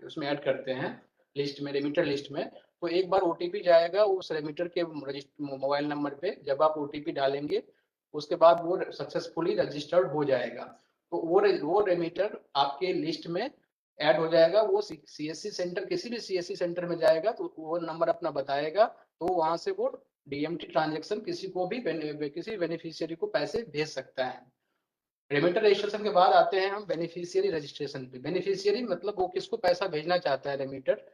उसमें ऐड करते हैं लिस्ट में, रेमिटर लिस्ट में, तो एक बार ओटीपी जाएगा उस रेमिटर के मोबाइल नंबर पे। जब आप ओटीपी डालेंगे उसके बाद वो सक्सेसफुली रजिस्टर्ड हो जाएगा, तो वो रेमिटर आपके लिस्ट में ऐड हो जाएगा। वो सीएससी सेंटर, किसी भी सीएससी सेंटर में जाएगा तो वो नंबर अपना बताएगा, तो वहां से वो डीएमटी ट्रांजेक्शन किसी को भी किसी बेनिफिशियरी को पैसे भेज सकता है। रेमिटर रजिस्ट्रेशन के बाद आते हैं हम बेनिफिशियरी रजिस्ट्रेशन पे। बेनिफिशियरी मतलब वो किसको पैसा भेजना चाहता है रेमिटर।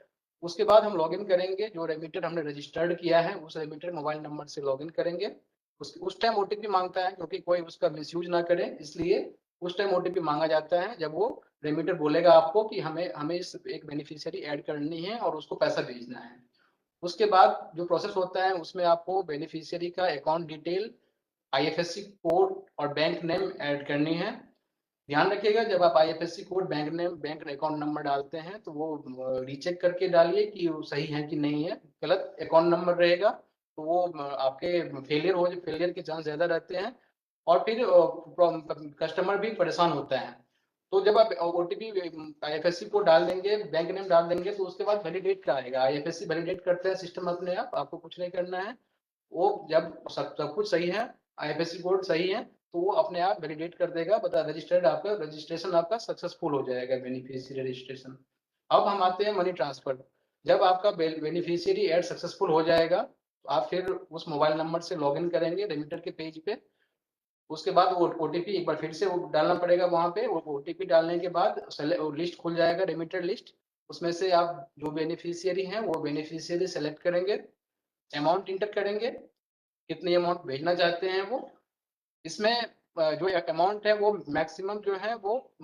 उसके बाद हम लॉगिन करेंगे, जो रेमिटर हमने रजिस्टर्ड किया है उस रेमिटर मोबाइल नंबर से लॉगिन करेंगे। उस टाइम ओटीपी मांगता है, क्योंकि कोई उसका मिसयूज ना करे, इसलिए उस टाइम ओटीपी मांगा जाता है जब वो रेमिटर बोलेगा आपको कि हमें हमें इस एक बेनिफिशियरी ऐड करनी है और उसको पैसा भेजना है। उसके बाद जो प्रोसेस होता है उसमें आपको बेनिफिशियरी का अकाउंट डिटेल, आईएफएससी कोड और बैंक नेम ऐड करनी है। ध्यान रखिएगा जब आप IFSC code, bank name, bank account number डालते हैं तो वो रीचेक करके डालिए कि वो सही है कि नहीं है। गलत अकाउंट नंबर रहेगा तो वो आपके फेलियर के चांस ज्यादा रहते हैं और फिर कस्टमर भी परेशान होता है। तो जब आप ओटीपी आईएफएससी कोड डाल देंगे, बैंक नेम डाल देंगे, तो उसके बाद वैलिडेट का आएगा। आईएफएससी वैलिडेट करते हैं सिस्टम अपने आप, आपको कुछ नहीं करना है। वो जब सब कुछ सही है, आईएफएससी कोड सही है, तो वो अपने आप वैलिडेट कर देगा, बता रजिस्टर्ड, आपका रजिस्ट्रेशन आपका सक्सेसफुल हो जाएगा, बेनिफिशियरी रजिस्ट्रेशन। अब हम आते हैं मनी ट्रांसफर। जब आपका बेनिफिशियरी ऐड सक्सेसफुल हो जाएगा, तो आप फिर उस मोबाइल नंबर से लॉगिन करेंगे रेमिटर के पेज पे। उसके बाद वो ओटीपी एक बार फिर से वो डालना पड़ेगा वहां पे। वो ओटीपी डालने के बाद लिस्ट खुल जाएगा, रेमिटर लिस्ट। उसमें से आप जो बेनिफिशियरी हैं वो बेनिफिशियरी सेलेक्ट करेंगे, अमाउंट इंटर करेंगे, कितनी अमाउंट भेजना चाहते हैं वो। इसमें जो अमाउंट है वो मैक्सिमम जो है वो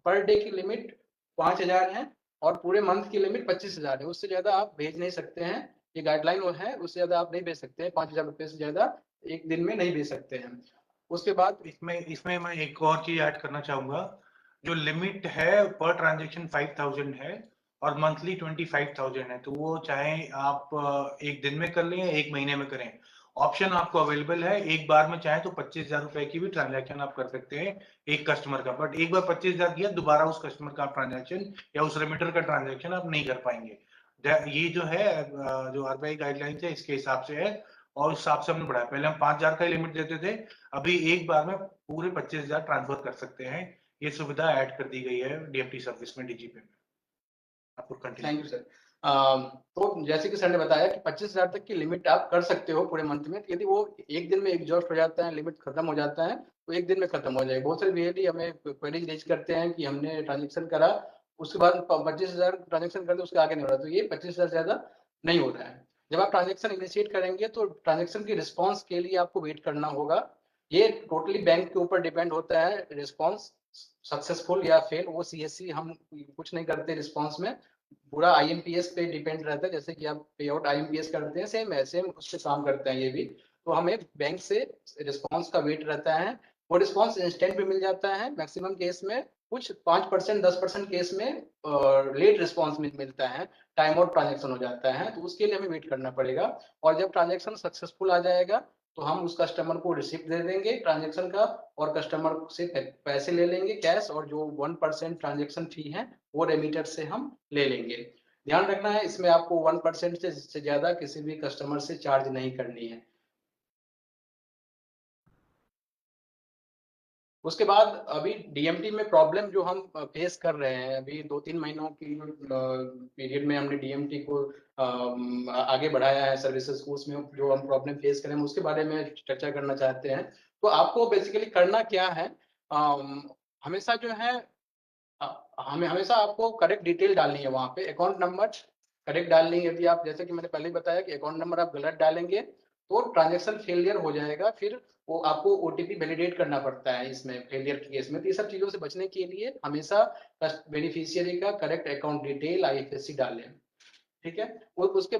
पर डे की लिमिट 5,000 है और पूरे मंथ की लिमिट 25,000 है। उससे ज्यादा आप भेज नहीं सकते हैं, ये गाइडलाइन वो है, उससे ज्यादा आप नहीं भेज सकते हैं। 5,000 रुपये से ज्यादा एक दिन में नहीं भेज सकते हैं। उसके बाद इसमें मैं एक और चीज ऐड करना चाहूंगा। जो लिमिट है पर ट्रांजेक्शन 5,000 है और मंथली 25,000 है, तो वो चाहे आप एक दिन में कर लें या एक महीने में करें, ऑप्शन आपको अवेलेबल है। एक बार में चाहे तो 25,000 रुपए की भी ट्रांजैक्शन आप कर सकते हैं एक कस्टमर का, बट एक बार 25,000 किया, दोबारा उस कस्टमर का ट्रांजैक्शन या उस रेमिटर का ट्रांजैक्शन आप नहीं कर पाएंगे। ये जो है जो आरबीआई गाइडलाइन है इसके हिसाब से है, और उस हिसाब से हमने बढ़ाया। पहले हम 5,000 का ही लिमिट देते थे, अभी एक बार में पूरे 25,000 ट्रांसफर कर सकते हैं। ये सुविधा ऐड कर दी गई है डीएमटी सर्विस में, डीजीपे में। आपको कंटिन्यू। Thank you sir. तो जैसे कि सर ने बताया कि 25,000 तक की लिमिट आप कर सकते हो पूरे मंथ में। यदि वो एक दिन में एग्जॉस्ट हो जाता है, लिमिट खत्म हो जाता है, तो एक दिन में खत्म हो जाएगा। बहुत सारे वीएलई हमें क्वेरीज रेज करते हैं कि हमने ट्रांजेक्शन करा, उसके बाद 25,000 ट्रांजेक्शन कर दे, उसके आगे नहीं हो रहा। तो ये 25,000 ज्यादा नहीं हो रहा है। जब आप ट्रांजेक्शन इनिशिएट करेंगे तो ट्रांजेक्शन की रिस्पॉन्स के लिए आपको वेट करना होगा। ये टोटली बैंक के ऊपर डिपेंड होता है, रिस्पॉन्स सक्सेसफुल या फेल। वो सीएससी हम कुछ नहीं करते रिस्पॉन्स में, पूरा आईएमपीएस पे डिपेंड रहता है। जैसे कि आप पे आउट आईएमपीएस करते हैं, सेम है, सेम उस पर काम करते हैं ये भी। तो हमें बैंक से रिस्पांस का वेट रहता है। वो रिस्पांस इंस्टेंट भी मिल जाता है मैक्सिमम केस में, कुछ 5% 10% केस में लेट रिस्पांस मिलता है, टाइम आउट ट्रांजेक्शन हो जाता है, तो उसके लिए हमें वेट करना पड़ेगा। और जब ट्रांजेक्शन सक्सेसफुल आ जाएगा तो हम उस कस्टमर को रिसिप्ट दे देंगे ट्रांजेक्शन का, और कस्टमर से पैसे ले लेंगे कैश, और जो 1% ट्रांजेक्शन फी है वो रेमिटर से हम ले लेंगे। ध्यान रखना है इसमें आपको 1% से ज्यादा किसी भी कस्टमर से चार्ज नहीं करनी है। उसके बाद अभी डीएमटी में प्रॉब्लम जो हम फेस कर रहे हैं, अभी 2-3 महीनों की पीरियड में हमने डीएमटी को आगे बढ़ाया है सर्विसेज को, उसमें जो हम प्रॉब्लम फेस करें उसके बारे में चर्चा करना चाहते हैं। तो आपको बेसिकली करना क्या है, हमेशा जो है हमें हमेशा आपको करेक्ट डिटेल डालनी है वहां पे, अकाउंट नंबर करेक्ट डालनी है। यदि आप, जैसे कि मैंने पहले ही बताया कि अकाउंट नंबर आप गलत डालेंगे तो ट्रांजेक्शन फेलियर हो जाएगा, फिर वो आपको ओटीपी वैलिडेट करना पड़ता है इसमें फेलियर के केस में। तो ये सब चीजों से बचने के लिए हमेशा बेनिफिशियरी का करेक्ट अकाउंट डिटेल आईएफएससी डालें, ठीक है। उसके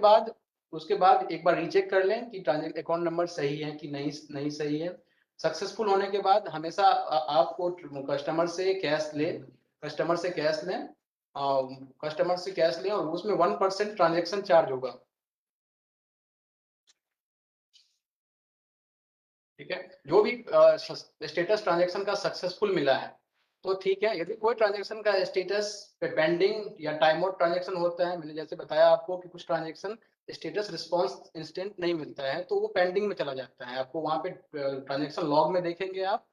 बाद एक बार रीचेक कर लें कि अकाउंट नंबर सही है कि नहीं सही है। सक्सेसफुल होने के बाद हमेशा आपको कस्टमर से कैश लें, कस्टमर से कैश लें, और उसमें 1% ट्रांजेक्शन चार्ज होगा, ठीक है। जो भी स्टेटस ट्रांजेक्शन का सक्सेसफुल मिला है तो ठीक है। यदि कोई ट्रांजेक्शन का स्टेटस पे पेंडिंग या टाइम आउट ट्रांजेक्शन होता है, मैंने जैसे बताया आपको कि कुछ ट्रांजेक्शन स्टेटस रिस्पांस इंस्टेंट नहीं मिलता है तो वो पेंडिंग में चला जाता है। आपको वहां पे ट्रांजेक्शन लॉग में देखेंगे आप,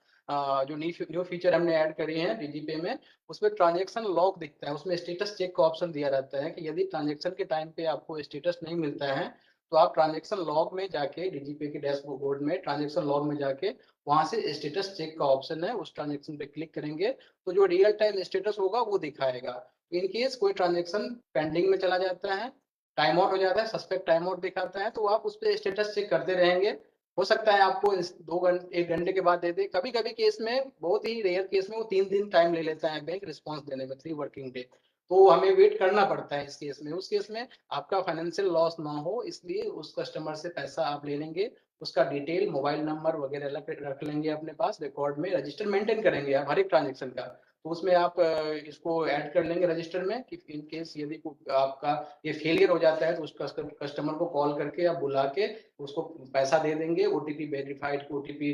जो न्यू फीचर हमने ऐड करी है डीजीपे में, उसमें ट्रांजेक्शन लॉग दिखता है, उसमें स्टेटस चेक का ऑप्शन दिया रहता है कि यदि ट्रांजेक्शन के टाइम पे आपको स्टेटस नहीं मिलता है तो आप ट्रांजेक्शन लॉग में जाके, डीजीपे के डैशबोर्ड में ट्रांजेक्शन लॉग में जाके वहां से स्टेटस चेक का ऑप्शन है, उस ट्रांजेक्शन पे क्लिक करेंगे तो जो रियल टाइम स्टेटस होगा वो दिखाएगा। इन केस कोई ट्रांजेक्शन पेंडिंग में चला जाता है, टाइम आउट हो जाता है, सस्पेक्ट टाइम आउट दिखाता है, तो आप उस पर स्टेटस चेक करते रहेंगे। हो सकता है आपको 1 घंटे के बाद दे दे, कभी कभी केस में, बहुत ही रेयर केस में वो 3 दिन टाइम ले लेता है बैंक रिस्पॉन्स देने में, 3 वर्किंग डे, तो हमें वेट करना पड़ता है इस केस में। उस केस में आपका फाइनेंशियल लॉस ना हो इसलिए उस कस्टमर से पैसा आप ले लेंगे, उसका डिटेल, मोबाइल नंबर वगैरह रख लेंगे अपने पास, रिकॉर्ड में रजिस्टर मेंटेन करेंगे आप हर एक ट्रांजेक्शन का। तो उसमें आप इसको ऐड कर लेंगे रजिस्टर में कि इन केस यदि आपका ये फेलियर हो जाता है तो उस कस्टमर को कॉल करके आप बुला के उसको पैसा दे देंगे ओटीपी वेरीफाइड, ओटीपी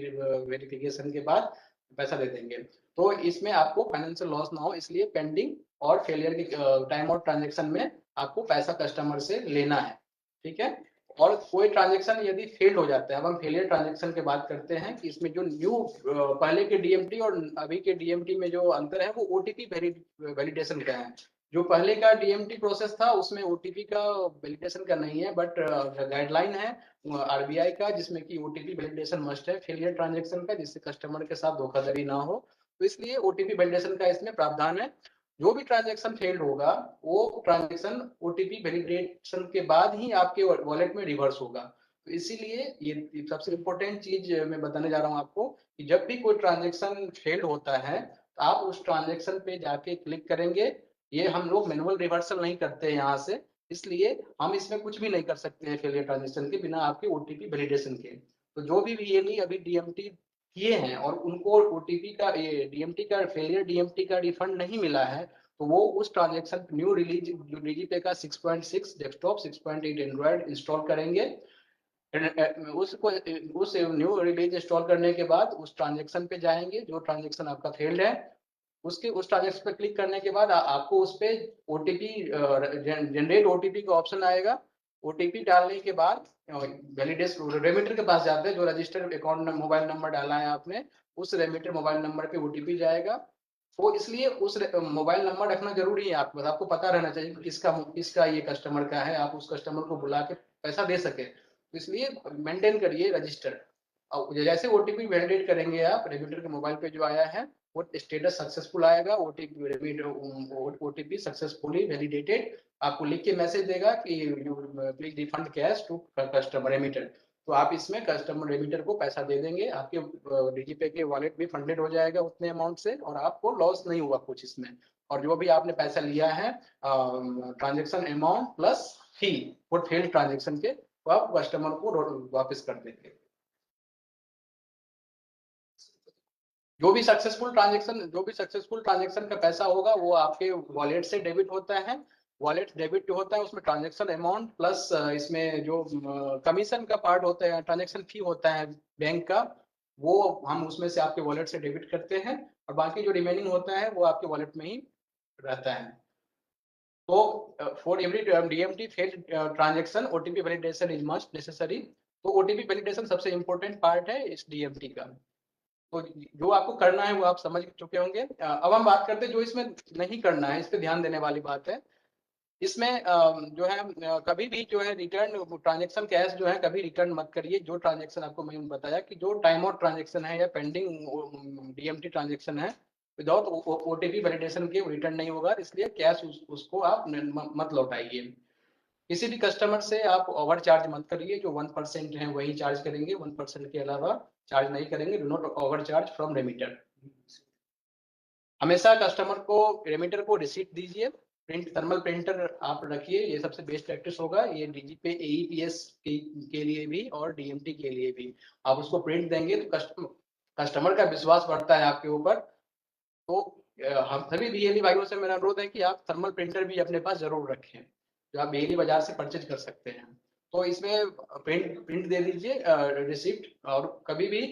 वेरिफिकेशन के बाद पैसा दे देंगे। तो इसमें आपको फाइनेंशियल लॉस ना हो, इसलिए पेंडिंग और फेलियर की टाइम आउट ट्रांजेक्शन में आपको पैसा कस्टमर से लेना है, ठीक है। और कोई ट्रांजेक्शन यदि फेल हो जाता है, अब हम फेलियर ट्रांजेक्शन की बात करते हैं कि इसमें जो न्यू पहले के डीएमटी और अभी के डीएमटी में जो अंतर है वो ओटीपी वैलिडेशन का है। जो पहले का डीएमटी प्रोसेस था उसमें ओटीपी का वैलिडेशन का नहीं है, बट गाइडलाइन है आरबीआई का जिसमें कि ओटीपी वैलिडेशन मस्ट है फेलियर ट्रांजेक्शन का, जिससे कस्टमर के साथ धोखाधड़ी ना हो। तो इसलिए ओटीपी वैलिडेशन का इसमें प्रावधान है। जो भी ट्रांजेक्शन फेल्ड होगा वो ट्रांजेक्शन ओटीपी वैलिडेशन के बाद ही आपके वॉलेट में रिवर्स होगा। तो इसीलिए ये सबसे इम्पोर्टेंट चीज मैं बताने जा रहा हूँ आपको कि जब भी कोई ट्रांजेक्शन फेल्ड होता है तो आप उस ट्रांजेक्शन पे जाके क्लिक करेंगे। ये हम लोग मैनुअल रिवर्सल नहीं करते हैं यहाँ से, इसलिए हम इसमें कुछ भी नहीं कर सकते हैं फेलियर ट्रांजेक्शन के बिना आपके ओटीपी वैलिडेशन के। तो जो भी वीएलई अभी डीएमटी किए हैं और उनको ओटीपी का ये डीएमटी का फेलियर डीएमटी का रिफंड नहीं मिला है, तो वो उस ट्रांजेक्शन न्यू रिलीज जो डीजीपे का 6.6 डेस्कटॉप 6.8 एंड्रॉइड इंस्टॉल करेंगे। उसको उस न्यू रिलीज इंस्टॉल करने के बाद उस ट्रांजेक्शन पे जाएंगे जो ट्रांजेक्शन आपका फेल्ड है। उसके उस ट्रांजेक्शन पे क्लिक करने के बाद आपको उस पे ओटीपी जनरेट ओटीपी का ऑप्शन आएगा। ओटीपी डालने के बाद वैलिडेशन रेमिटर के पास जाते हैं, जो रजिस्टर्ड अकाउंट मोबाइल नंबर डाला है आपने उस रेमिटर मोबाइल नंबर पे ओटीपी जाएगा। तो इसलिए उस मोबाइल नंबर रखना जरूरी है आपके पास, आपको पता रहना चाहिए कि किसका ये कस्टमर का है, आप उस कस्टमर को बुला के पैसा दे सके। तो इसलिए मेंटेन करिए रजिस्टर। और जैसे ओटीपी वैलिडेट करेंगे आप रेमिटर के मोबाइल पे जो आया है वो स्टेटस सक्सेसफुल आएगा, ओटीपी सक्सेसफुली वैलिडेटेड आपको लिख के मैसेज देगा कि you please refund cash to customer remitter. तो आप इसमें कस्टमर रेमिटर को पैसा दे देंगे, आपके डीजीपे के वॉलेट भी फंडेड हो जाएगा उतने अमाउंट से और आपको लॉस नहीं होगा कुछ इसमें। और जो भी आपने पैसा लिया है transaction amount plus fee for failed transaction के वो आप कस्टमर को वापस कर देंगे। जो भी सक्सेसफुल ट्रांजेक्शन का पैसा होगा वो आपके वॉलेट से डेबिट होता है। वॉलेट डेबिट जो होता है उसमें ट्रांजेक्शन अमाउंट प्लस इसमें जो कमीशन का पार्ट होता है ट्रांजेक्शन फी होता है बैंक का, वो हम उसमें से आपके वॉलेट से डेबिट करते हैं और बाकी जो रिमेनिंग होता है वो आपके वॉलेट में ही रहता है। तो for every DMT failed transaction OTP validation is must necessary. तो ओटीपी वैलिडेशन सबसे इंपॉर्टेंट पार्ट है इस डीएमटी का। तो जो आपको करना है वो आप समझ चुके होंगे। अब हम बात करते हैं जो इसमें नहीं करना है, इस पे ध्यान देने वाली बात है। इसमें जो है कभी भी जो है रिटर्न ट्रांजेक्शन कैश जो है कभी रिटर्न मत करिए। जो ट्रांजेक्शन आपको मैंने बताया कि जो टाइम आउट ट्रांजेक्शन है या पेंडिंग डीएमटी ट्रांजेक्शन है विदाउट ओटीपी वैलिडेशन के रिटर्न नहीं होगा, इसलिए कैश उसको आप मत लौटाइए। किसी भी कस्टमर से आप ओवर चार्ज मत करिए, जो 1% है वही चार्ज करेंगे, 1% के अलावा चार्ज नहीं करेंगे। Do not over charge from remitter. हमेशा कस्टमर को रेमिटर को रिसीट दीजिए, थर्मल प्रिंटर आप रखिए, ये सबसे बेस्ट प्रैक्टिस होगा। ये डीजीपे एईपीएस के लिए भी और डीएमटी के लिए भी आप उसको प्रिंट देंगे तो कस्टमर का विश्वास बढ़ता है आपके ऊपर। तो हम सभी बीएलई भाइयों से मेरा अनुरोध है कि आप थर्मल प्रिंटर भी अपने पास जरूर रखें, जो आप बीएलई बाजार से परचेज कर सकते हैं। तो इसमें प्रिंट दे दीजिए रिसिप्ट, और कभी भी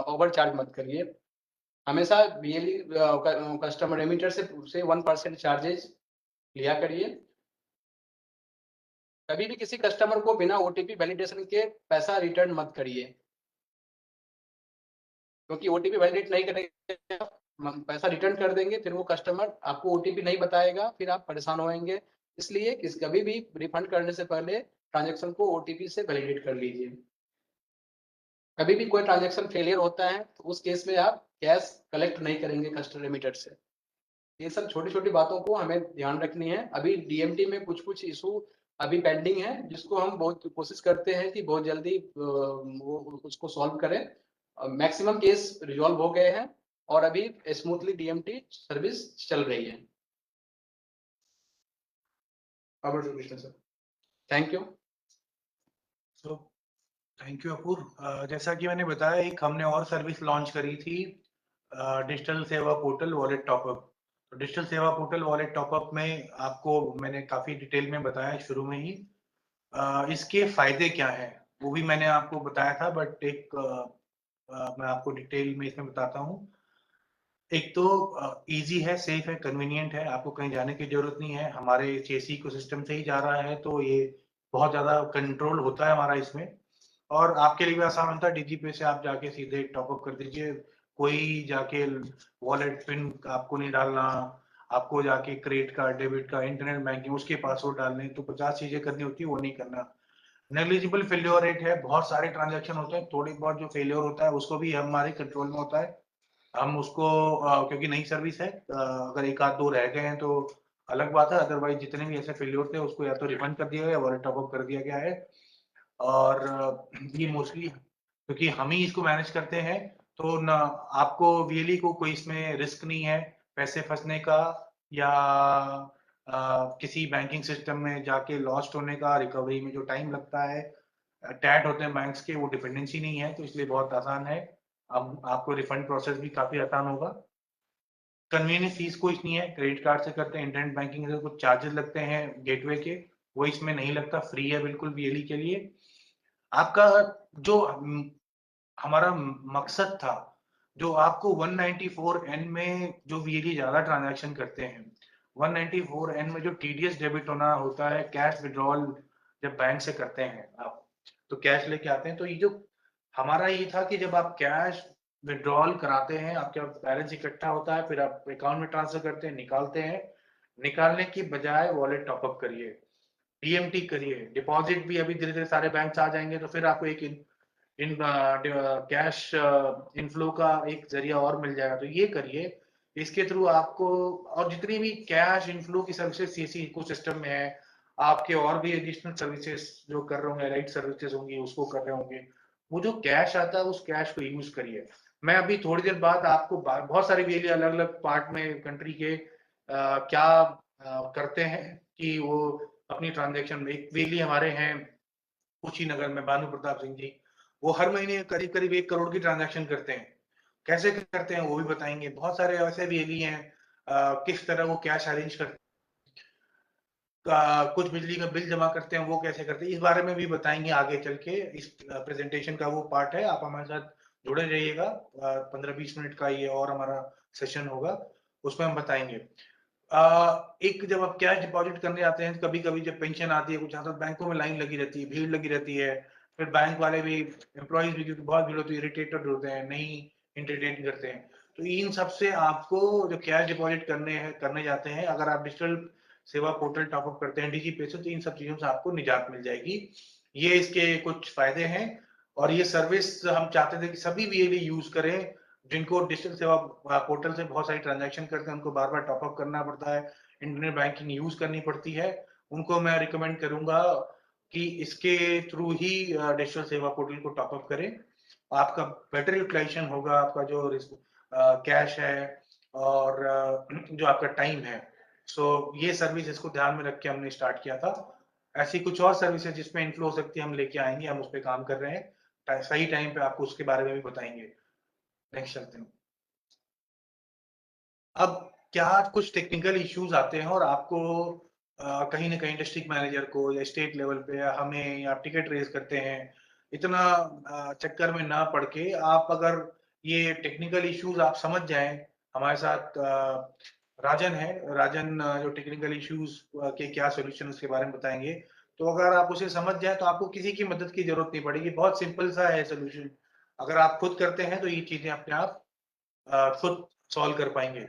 ओवर चार्ज मत करिए। हमेशा बीएलई कस्टमर रेमिटर से 1% चार्जेज लिया करिए। कभी भी किसी कस्टमर को बिना ओटीपी वैलिडेशन के पैसा रिटर्न मत करिए, क्योंकि ओटीपी वैलिडेट नहीं करेंगे पैसा रिटर्न कर देंगे, फिर वो कस्टमर आपको ओटीपी नहीं बताएगा, फिर आप परेशान होंगे। इसलिए कभी भी रिफंड करने से पहले ट्रांजेक्शन को ओटीपी से वैलिडेट कर लीजिए। कभी भी कोई ट्रांजेक्शन फेलियर होता है तो उस केस में आप कैश कलेक्ट नहीं करेंगे कस्टमर रेमिटर से। ये सब छोटी छोटी बातों को हमें ध्यान रखनी है। अभी डीएमटी में कुछ कुछ इशू अभी पेंडिंग है, जिसको हम बहुत कोशिश करते हैं कि बहुत जल्दी वो उसको सॉल्व करें। मैक्सिमम केस रिजॉल्व हो गए हैं और अभी स्मूथली डीएमटी सर्विस चल रही है। Sir thank you. तो थैंक यू अपूर। जैसा कि मैंने बताया, एक हमने और सर्विस लॉन्च करी थी, digital Seva portal wallet top up. तो digital Seva portal wallet top up में आपको मैंने काफी डिटेल में बताया शुरू में ही। इसके फायदे क्या हैं वो भी मैंने आपको बताया था, बट मैं आपको डिटेल में इसमें बताता हूँ। एक तो इजी है, सेफ है, कन्वीनियंट है, आपको कहीं जाने की जरूरत नहीं है, हमारे चेसी को सिस्टम से ही जा रहा है, तो ये बहुत ज्यादा कंट्रोल होता है हमारा इसमें। और आपके लिए भी आसान होता है, डीजीपे से आप जाके सीधे टॉप अप कर दीजिए, कोई जाके वॉलेट पिन आपको नहीं डालना, आपको जाके credit card, debit card, internet banking उसके पासवर्ड डालने, तो 50 चीजें करनी होती है, वो नहीं करना। नेग्लिजिबल फेल्योर रेट है, बहुत सारे ट्रांजैक्शन होते हैं, थोड़ी बहुत जो फेल्योर होता है उसको भी हमारे कंट्रोल में होता है, हम उसको क्योंकि नई सर्विस है, अगर एक आध दो रह गए हैं तो अलग बात है, अदरवाइज जितने भी ऐसे फेल्योर थे उसको या तो रिफंड कर दिया गया, वॉलेट टॉप अप कर दिया गया है। और ये मोस्टली क्योंकि हम ही इसको मैनेज करते हैं, तो ना आपको वीएलई को कोई इसमें रिस्क नहीं है पैसे फंसने का, या किसी बैंकिंग सिस्टम में जाके लॉस्ट होने का, रिकवरी में जो टाइम लगता है, टैट होते हैं बैंक्स के, वो डिपेंडेंसी नहीं है, तो इसलिए बहुत आसान है। अब आपको रिफंड प्रोसेस भी काफी आसान होगा। कन्वीनियंस फीस कुछ नहीं है, क्रेडिट कार्ड से करते हैं, इंटरनेट बैंकिंग से कुछ चार्जेस लगते हैं गेटवे के, वो इसमें नहीं लगता, फ्री है बिल्कुल वीएलई के लिए। आपका जो हमारा मकसद था, जो आपको 194N में जो वीएलई ज्यादा ट्रांजैक्शन करते हैं, 194N में जो टीडीएस डेबिट होना होता है, कैश विड्रॉल जब बैंक से करते हैं आप, तो कैश लेके आते हैं, तो ये जो हमारा ये था कि जब आप कैश विड्रॉल कराते हैं, आपके बैलेंस इकट्ठा होता है, फिर आप अकाउंट में ट्रांसफर करते हैं, निकालते हैं, निकालने की बजाय वॉलेट टॉपअप करिए, डीएमटी करिए, डिपॉजिट भी अभी धीरे धीरे सारे बैंक आ जाएंगे, तो फिर आपको एक इन कैश इनफ्लो का एक जरिया और मिल जाएगा, तो ये करिए। इसके थ्रू आपको और जितनी भी कैश इनफ्लो की सर्विसेज सीसी इकोसिस्टम में है, आपके और भी एडिशनल सर्विसेज जो कर रहे होंगे, राइट सर्विसेज होंगी उसको कर रहे होंगे, वो जो कैश आता है उस कैश को यूज करिए। मैं अभी थोड़ी देर बाद आपको बहुत सारी वीएलई अलग अलग पार्ट में कंट्री के क्या करते हैं कि वो अपनी ट्रांजेक्शन में, एक वीएलई हमारे हैं कुशीनगर में, भानु प्रताप सिंह जी, वो हर महीने करीब करीब 1 करोड़ की ट्रांजैक्शन करते हैं। कैसे करते हैं वो भी बताएंगे। बहुत सारे ऐसे भी एली हैं, किस तरह वो कैश अरेंज करते कुछ बिजली का बिल जमा करते हैं, वो कैसे करते हैं, इस बारे में भी बताएंगे आगे चल के। इस प्रेजेंटेशन का वो पार्ट है, आप हमारे साथ जुड़े रहिएगा। 15-20 मिनट का ये और हमारा सेशन होगा, उसमें हम बताएंगे। एक जब आप कैश डिपॉजिट करने आते हैं, कभी कभी जब पेंशन आती है कुछ यहाँ, तो बैंकों में लाइन लगी रहती है, भीड़ लगी रहती है, फिर बैंक वाले भी, एम्प्लॉइज भी, क्योंकि बहुत भीड़ होती है, इरिटेटेड होते हैं, नहीं इंटरटेन करते हैं। तो इन सबसे आपको जो कैश डिपॉजिट करने जाते हैं, अगर आप डिजिटल सेवा पोर्टल टॉपअप करते हैं डीजीपे से, तो इन सब चीजों से आपको निजात मिल जाएगी। ये इसके कुछ फायदे हैं, और ये सर्विस हम चाहते थे कि सभी वीएलई यूज करें, जिनको डिजिटल सेवा पोर्टल से बहुत सारी ट्रांजैक्शन करते हैं, उनको बार बार टॉपअप करना पड़ता है, इंटरनेट बैंकिंग यूज करनी पड़ती है, उनको मैं रिकमेंड करूंगा कि इसके थ्रू ही डिजिटल सेवा पोर्टल को टॉपअप करें। आपका बेटर यूटिलाइजेशन होगा, आपका जो कैश है और जो आपका टाइम है। सो ये सर्विस इसको ध्यान में रख के हमने स्टार्ट किया था। ऐसी कुछ और सर्विसेज जिसमें इन्फ्लो हो सकती है हम लेके आएंगे, हम उस पर काम कर रहे हैं, सही टाइम पे आपको उसके बारे में भी बताएंगे। नेक्स्ट चलते हैं। अब क्या कुछ टेक्निकल इश्यूज आते हैं और आपको कहीं ना कहीं डिस्ट्रिक्ट मैनेजर को या स्टेट लेवल पे या हमें, या आप टिकट रेज करते हैं, इतना चक्कर में ना पड़ के, आप अगर ये टेक्निकल इश्यूज आप समझ जाएं, हमारे साथ राजन है, राजन जो टेक्निकल इश्यूज के क्या सोल्यूशन उसके बारे में बताएंगे। तो अगर आप उसे समझ जाए तो आपको किसी की मदद की जरूरत नहीं पड़ेगी, बहुत सिंपल सा है सोल्यूशन। अगर आप खुद करते हैं तो ये चीजें अपने आप खुद सॉल्व कर पाएंगे।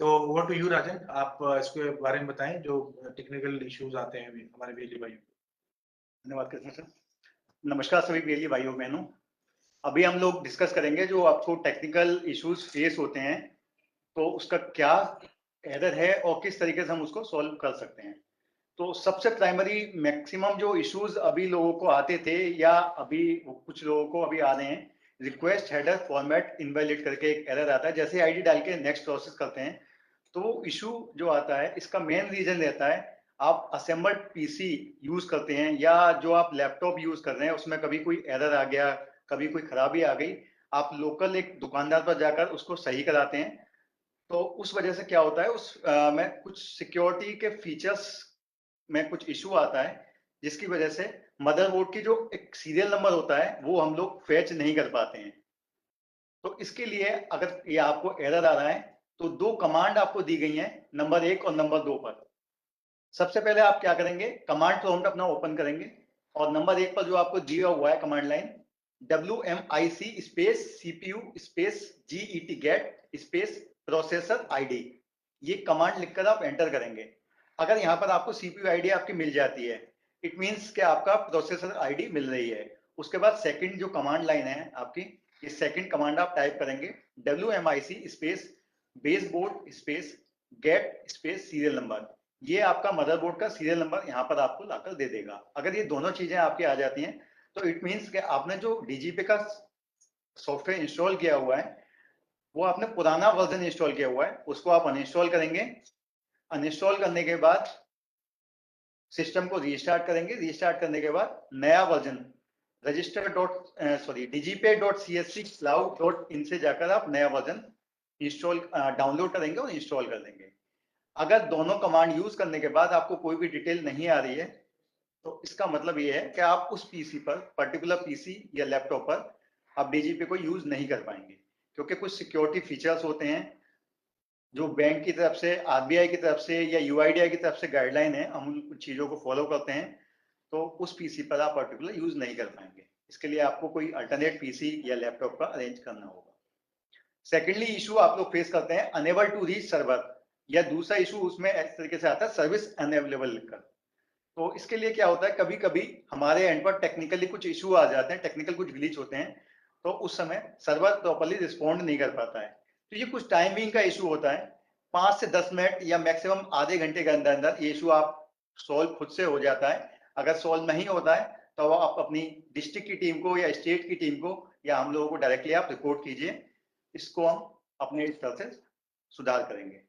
तो ओवर टू यू राजन, आप इसके बारे में बताएं जो टेक्निकल इश्यूज आते हैं अभी हमारे बिजली भाइयों को। धन्यवाद कृष्ण सर। नमस्कार सभी बिजली भाइयों बहनों। अभी हम लोग डिस्कस करेंगे जो आपको टेक्निकल इश्यूज फेस होते हैं, तो उसका क्या एरर है और किस तरीके से हम उसको सॉल्व कर सकते हैं। तो सबसे प्राइमरी मैक्सिमम जो इश्यूज अभी लोगों को आते थे, या अभी कुछ लोगों को अभी आ रहे हैं, रिक्वेस्ट हेडर फॉर्मेट इनवैलिड करके एक एरर आता है। जैसे आईडी डाल के नेक्स्ट प्रोसेस करते हैं, तो वो इशू जो आता है, इसका मेन रीजन रहता है आप असेंबल्ड पीसी यूज करते हैं, या जो आप लैपटॉप यूज कर रहे हैं उसमें कभी कोई एरर आ गया, कभी कोई खराबी आ गई, आप लोकल एक दुकानदार पर जाकर उसको सही कराते हैं। तो उस वजह से क्या होता है, उस में कुछ सिक्योरिटी के फीचर्स में कुछ इशू आता है, जिसकी वजह से मदरबोर्ड की जो एक सीरियल नंबर होता है वो हम लोग फैच नहीं कर पाते हैं। तो इसके लिए अगर ये आपको एरर आ रहा है, तो दो कमांड आपको दी गई हैं नंबर 1 और नंबर 2 पर। सबसे पहले आप क्या करेंगे, कमांड प्रॉम्प्ट अपना ओपन करेंगे और नंबर 1 पर जो आपको दिया हुआ है command line WMIC space CPU space GET get space processor ID, ये कमांड लिखकर आप एंटर करेंगे। अगर यहाँ पर आपको CPU ID आपकी मिल जाती है, इट मीन्स कि आपका प्रोसेसर ID मिल रही है। उसके बाद सेकंड जो कमांड लाइन है आपकी, ये सेकंड कमांड आप टाइप करेंगे WMIC space baseboard space get space serial number. ये आपका मदरबोर्ड का सीरियल नंबर यहाँ पर आपको लाकर दे देगा। अगर ये दोनों चीजें आपकी आ जाती हैं तो इट मीन्स कि आपने जो डीजीपी का सॉफ्टवेयर इंस्टॉल किया हुआ है वो आपने पुराना वर्जन इंस्टॉल किया हुआ है, उसको आप अनइंस्टॉल करेंगे। अनइंस्टॉल करने के बाद सिस्टम को रीस्टार्ट करेंगे। रीस्टार्ट करने के बाद नया वर्जन dgpay.csc cloud.in से जाकर आप नया वर्जन इंस्टॉल डाउनलोड करेंगे और इंस्टॉल कर देंगे। अगर दोनों कमांड यूज करने के बाद आपको कोई भी डिटेल नहीं आ रही है तो इसका मतलब ये है कि आप उस पीसी पर, पर्टिकुलर पीसी या लैपटॉप पर आप डीजीपी को यूज नहीं कर पाएंगे, क्योंकि कुछ सिक्योरिटी फीचर्स होते हैं जो बैंक की तरफ से, आरबीआई की तरफ से या यूआईडीआई की तरफ से गाइडलाइन है, हम उन चीजों को फॉलो करते हैं, तो उस पीसी पर आप पर्टिकुलर यूज नहीं कर पाएंगे। इसके लिए आपको कोई अल्टरनेट पीसी या लैपटॉप का अरेंज करना होगा। सेकेंडली इशू आप लोग फेस करते हैं अनेबल टू रीच सर्वर, या दूसरा इशू उसमें इस तरीके से आता है सर्विस अनअवेलेबल लिखकर। तो इसके लिए क्या होता है, कभी कभी हमारे एंड पर टेक्निकली कुछ इशू आ जाते हैं, टेक्निकल कुछ ग्लिच होते हैं, तो उस समय सर्वर प्रॉपर्ली रिस्पॉन्ड नहीं कर पाता है। तो ये कुछ टाइमिंग का इशू होता है, 5 से 10 मिनट या मैक्सिमम आधे घंटे के अंदर अंदर ये इशू आप सॉल्व खुद से हो जाता है। अगर सॉल्व नहीं होता है तो आप अपनी डिस्ट्रिक्ट की टीम को या स्टेट की टीम को या हम लोगों को डायरेक्टली आप रिपोर्ट कीजिए, इसको हम अपने तरफ से सुधार करेंगे।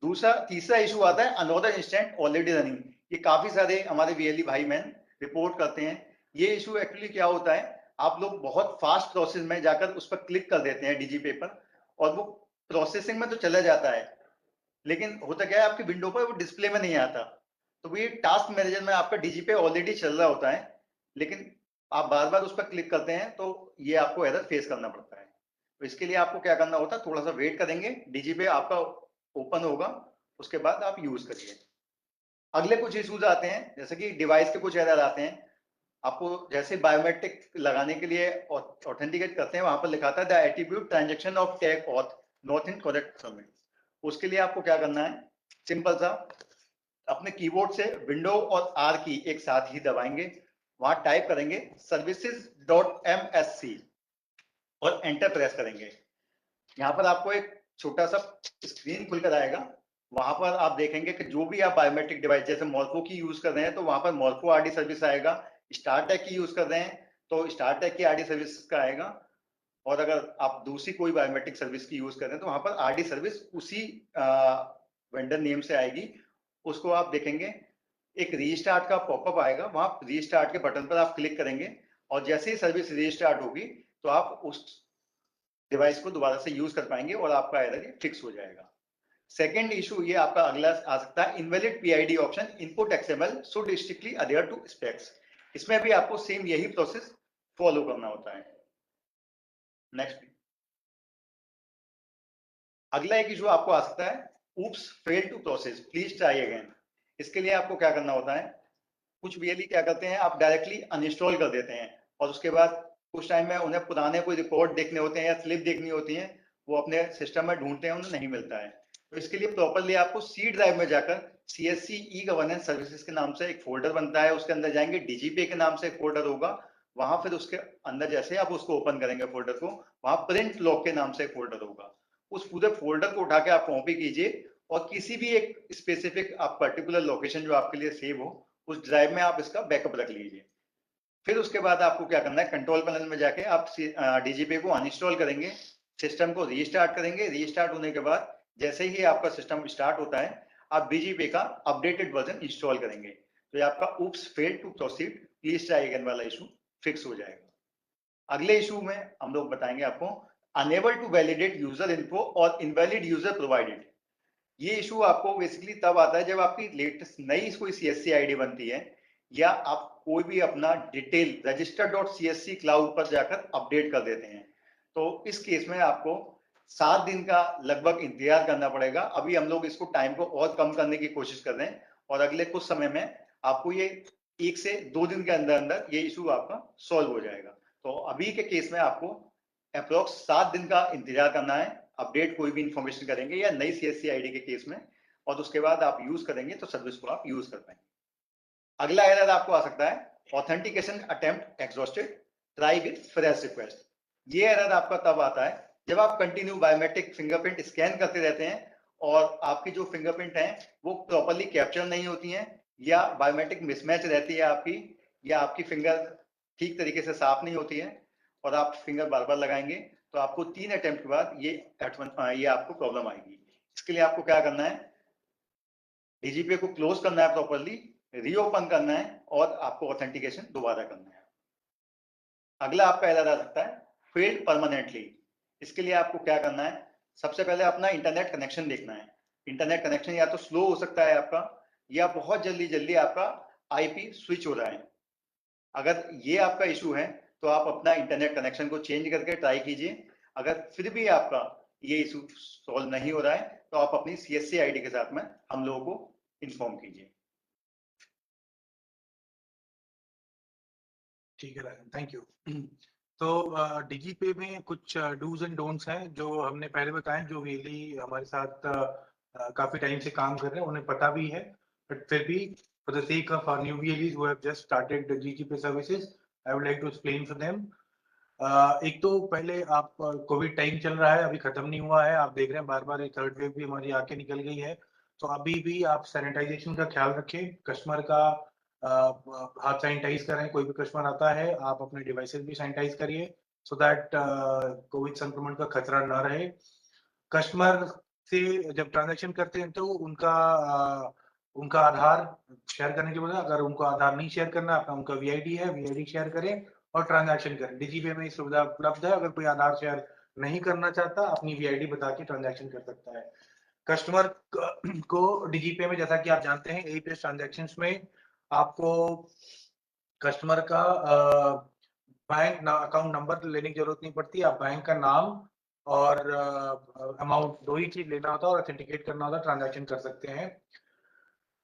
तीसरा इशू आता है अनदर इंस्टेंट ऑलरेडी रनिंग। ये काफी सारे हमारे वीएलई भाई बहन रिपोर्ट करते हैं। ये इशू एक्चुअली क्या होता है, आप लोग बहुत फास्ट प्रोसेस में जाकर उस पर क्लिक कर देते हैं डीजीपे पर और वो प्रोसेसिंग में तो चला जाता है, लेकिन होता क्या है आपकी विंडो पर वो डिस्प्ले में नहीं आता। तो ये टास्क मैनेजर में आपका डीजीपे ऑलरेडी चल रहा होता है, लेकिन आप बार बार उस पर क्लिक करते हैं तो ये आपको एरर फेस करना पड़ता है। तो इसके लिए आपको क्या करना होता है, थोड़ा सा वेट करेंगे, डीजीपे आपका ओपन होगा, उसके बाद आप यूज करिए। अगले कुछ इश्यूज आते हैं, जैसे कि डिवाइस के कुछ एरर आते हैं। आपको जैसे बायोमेट्रिक लगाने के लिए ऑथेंटिकेट करते हैं, वहां पर लिखा था the attribute transaction of tag auth not in correct format. उसके लिए आपको क्या करना है, सिंपल सा अपने कीबोर्ड से विंडो और आर की एक साथ ही दबाएंगे, वहां टाइप करेंगे services.msc और एंटर प्रेस करेंगे। यहाँ पर आपको एक छोटा सा स्क्रीन खुलकर आएगा, वहां पर आप देखेंगे कि जो भी आप बायोमेट्रिक डिवाइस जैसे मॉर्फो की यूज कर रहे हैं तो वहां पर मॉर्फो आरडी सर्विस आएगा, स्टारटेक की यूज कर रहे हैं तो स्टारटेक की आरडी सर्विस का आएगा, और अगर आप दूसरी कोई बायोमेट्रिक सर्विस की यूज कर रहे हैं तो वहां पर आरडी सर्विस उसी वेंडर नेम से आएगी। उसको आप देखेंगे एक रीस्टार्ट का पॉपअप आएगा, वहां रीस्टार्ट के बटन पर आप क्लिक करेंगे और जैसे ही सर्विस रीस्टार्ट होगी तो आप उस डिवाइस को दोबारा से यूज कर पाएंगे और आपका एरर ये फिक्स हो जाएगा। सेकेंड इशू ये आपका अगला आ सकता है invalid PID option input XML should strictly adhere to specs. इसमें भी आपको सेम यही प्रोसेस फॉलो करना होता है। नेक्स्ट, अगला एक इशू आपको आ सकता है oops failed to process please try again। इसके लिए आपको क्या करना होता है, कुछ वीएलई क्या करते हैं, आप डायरेक्टली अनइंस्टॉल कर देते हैं और उसके बाद कुछ टाइम में उन्हें पुराने कोई रिपोर्ट देखने होते हैं या स्लिप देखनी होती है, वो अपने सिस्टम में ढूंढते हैं, उन्हें नहीं मिलता है। तो इसके लिए प्रॉपरली आपको सी ड्राइव में जाकर CSC ई गवर्नेंस सर्विसेज के नाम से एक फोल्डर बनता है, उसके अंदर जाएंगे, डीजीपे के नाम से एक फोल्डर होगा, वहां फिर उसके अंदर जैसे आप उसको ओपन करेंगे फोल्डर को, वहां प्रिंट लॉग के नाम से एक फोल्डर होगा। उस पूरे फोल्डर को उठा के आप कॉपी कीजिए और किसी भी एक स्पेसिफिक आप पर्टिकुलर लोकेशन जो आपके लिए सेव हो उस ड्राइव में आप इसका बैकअप रख लीजिए। फिर उसके बाद आपको क्या करना है, कंट्रोल पैनल में जाके आप डीजीपे को अनइंस्टॉल करेंगे, सिस्टम को रीस्टार्ट करेंगे। रीस्टार्ट होने के बाद जैसे ही आपका सिस्टम स्टार्ट होता है आप डीजीपे का अपडेटेड वर्जन इंस्टॉल करेंगे, तो ये आपका oops failed to proceed please try again वाला इशू फिक्स हो जाएगा। अगले इशू में हम लोग बताएंगे आपको unable to validate user info और इनवैलिड यूजर प्रोवाइडेड। ये इशू आपको बेसिकली तब आता है जब आपकी लेटेस्ट नई कोई CSC आईडी बनती है या आप कोई भी अपना डिटेल register.csc क्लाउड पर जाकर अपडेट कर देते हैं। तो इस केस में आपको 7 दिन का लगभग इंतजार करना पड़ेगा। अभी हम लोग इसको टाइम को और कम करने की कोशिश कर रहे हैं और अगले कुछ समय में आपको ये 1 से 2 दिन के अंदर अंदर ये इशू आपका सॉल्व हो जाएगा। तो अभी के केस में आपको अप्रोक्स 7 दिन का इंतजार करना है, अपडेट कोई भी इंफॉर्मेशन करेंगे या नई CSC आईडी के केस में, और उसके बाद आप यूज करेंगे तो सर्विस को आप यूज कर पाएंगे। अगला एरर आपको आ सकता है authentication attempt exhausted, try with fresh request. ये एरर आपका तब आता है जब आप कंटिन्यू बायोमेट्रिक फिंगरप्रिंट स्कैन करते रहते हैं और आपकी जो फिंगरप्रिंट है वो प्रॉपरली कैप्चर नहीं होती हैं, या बायोमेट्रिक मिसमैच रहती है आपकी, या आपकी फिंगर ठीक तरीके से साफ नहीं होती है और आप फिंगर बार बार लगाएंगे तो आपको 3 अटेम्प्ट के बाद ये आपको प्रॉब्लम आएगी। इसके लिए आपको क्या करना है, डीजीपी को क्लोज करना है प्रॉपरली, रीओपन करना है और आपको ऑथेंटिकेशन दोबारा करना है। अगला आपका एरर आ सकता है फेल्ड परमानेंटली। इसके लिए आपको क्या करना है, सबसे पहले अपना इंटरनेट कनेक्शन देखना है। इंटरनेट कनेक्शन या तो स्लो हो सकता है आपका, या बहुत जल्दी आपका आईपी स्विच हो रहा है। अगर ये आपका इशू है तो आप अपना इंटरनेट कनेक्शन को चेंज करके ट्राई कीजिए। अगर फिर भी आपका ये इशू सॉल्व नहीं हो रहा है तो आप अपनी CSC आईडी के साथ में हम लोगों को इन्फॉर्म कीजिए। ठीक है, थैंक यू। तो डीजीपे में कुछ डूज एंड डोंट्स हैं जो हमने पहले बताए, जो वीएलई हमारे साथ काफी टाइम से काम कर रहे हैं, उन्हें पता भी है, बट फिर भी for the sake of our new VLEs who have just started the GGP services, I would like to explain for them. एक तो पहले आप कोविड टाइम चल रहा है, अभी खत्म नहीं हुआ है, आप देख रहे हैं बार बार एक थर्ड वेव भी हमारी आके निकल गई है, तो अभी भी आप सैनिटाइजेशन का ख्याल रखें, कस्टमर का हाथ सैनिटाइज करें, कोई भी कस्टमर आता है आप अपने डिवाइसेस भी सैनिटाइज करिए सो दैट कोविड संक्रमण का खतरा ना रहे। कस्टमर से जब ट्रांजैक्शन करते हैं तो उनका आधार शेयर करने के बजाय, अगर उनको आधार नहीं शेयर करना, अपना उनका वीआईडी है, वीआईडी शेयर करें और ट्रांजैक्शन करें। डीजीपे में सुविधा उपलब्ध है, अगर कोई आधार शेयर नहीं करना चाहता अपनी वीआईडी बता के ट्रांजैक्शन कर सकता है। कस्टमर को डीजीपे में, जैसा कि आप जानते हैं, एपीएस ट्रांजैक्शंस में आपको कस्टमर का बैंक अकाउंट नंबर लेने की जरूरत नहीं पड़ती, आप बैंक का नाम और अमाउंट दो ही चीज लेना होता है और ऑथेंटिकेट करना होता है, ट्रांजैक्शन कर सकते हैं।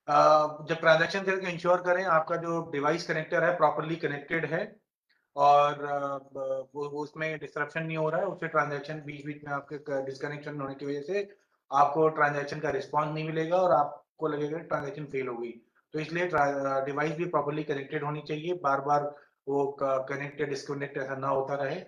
जब ट्रांजैक्शन करके इंश्योर करें आपका जो डिवाइस कनेक्टर है प्रॉपरली कनेक्टेड है और वो उसमें डिस्ट्रप्शन नहीं हो रहा है, उससे ट्रांजैक्शन बीच बीच में आपके डिस्कनेक्शन होने की वजह से आपको ट्रांजैक्शन का रिस्पॉन्स नहीं मिलेगा और आपको लगेगा ट्रांजैक्शन फेल हो गई। तो इसलिए डिवाइस भी प्रॉपरली कनेक्टेड होनी चाहिए, बार बार वो कनेक्टेड डिस्कनेक्ट ऐसा ना होता रहे।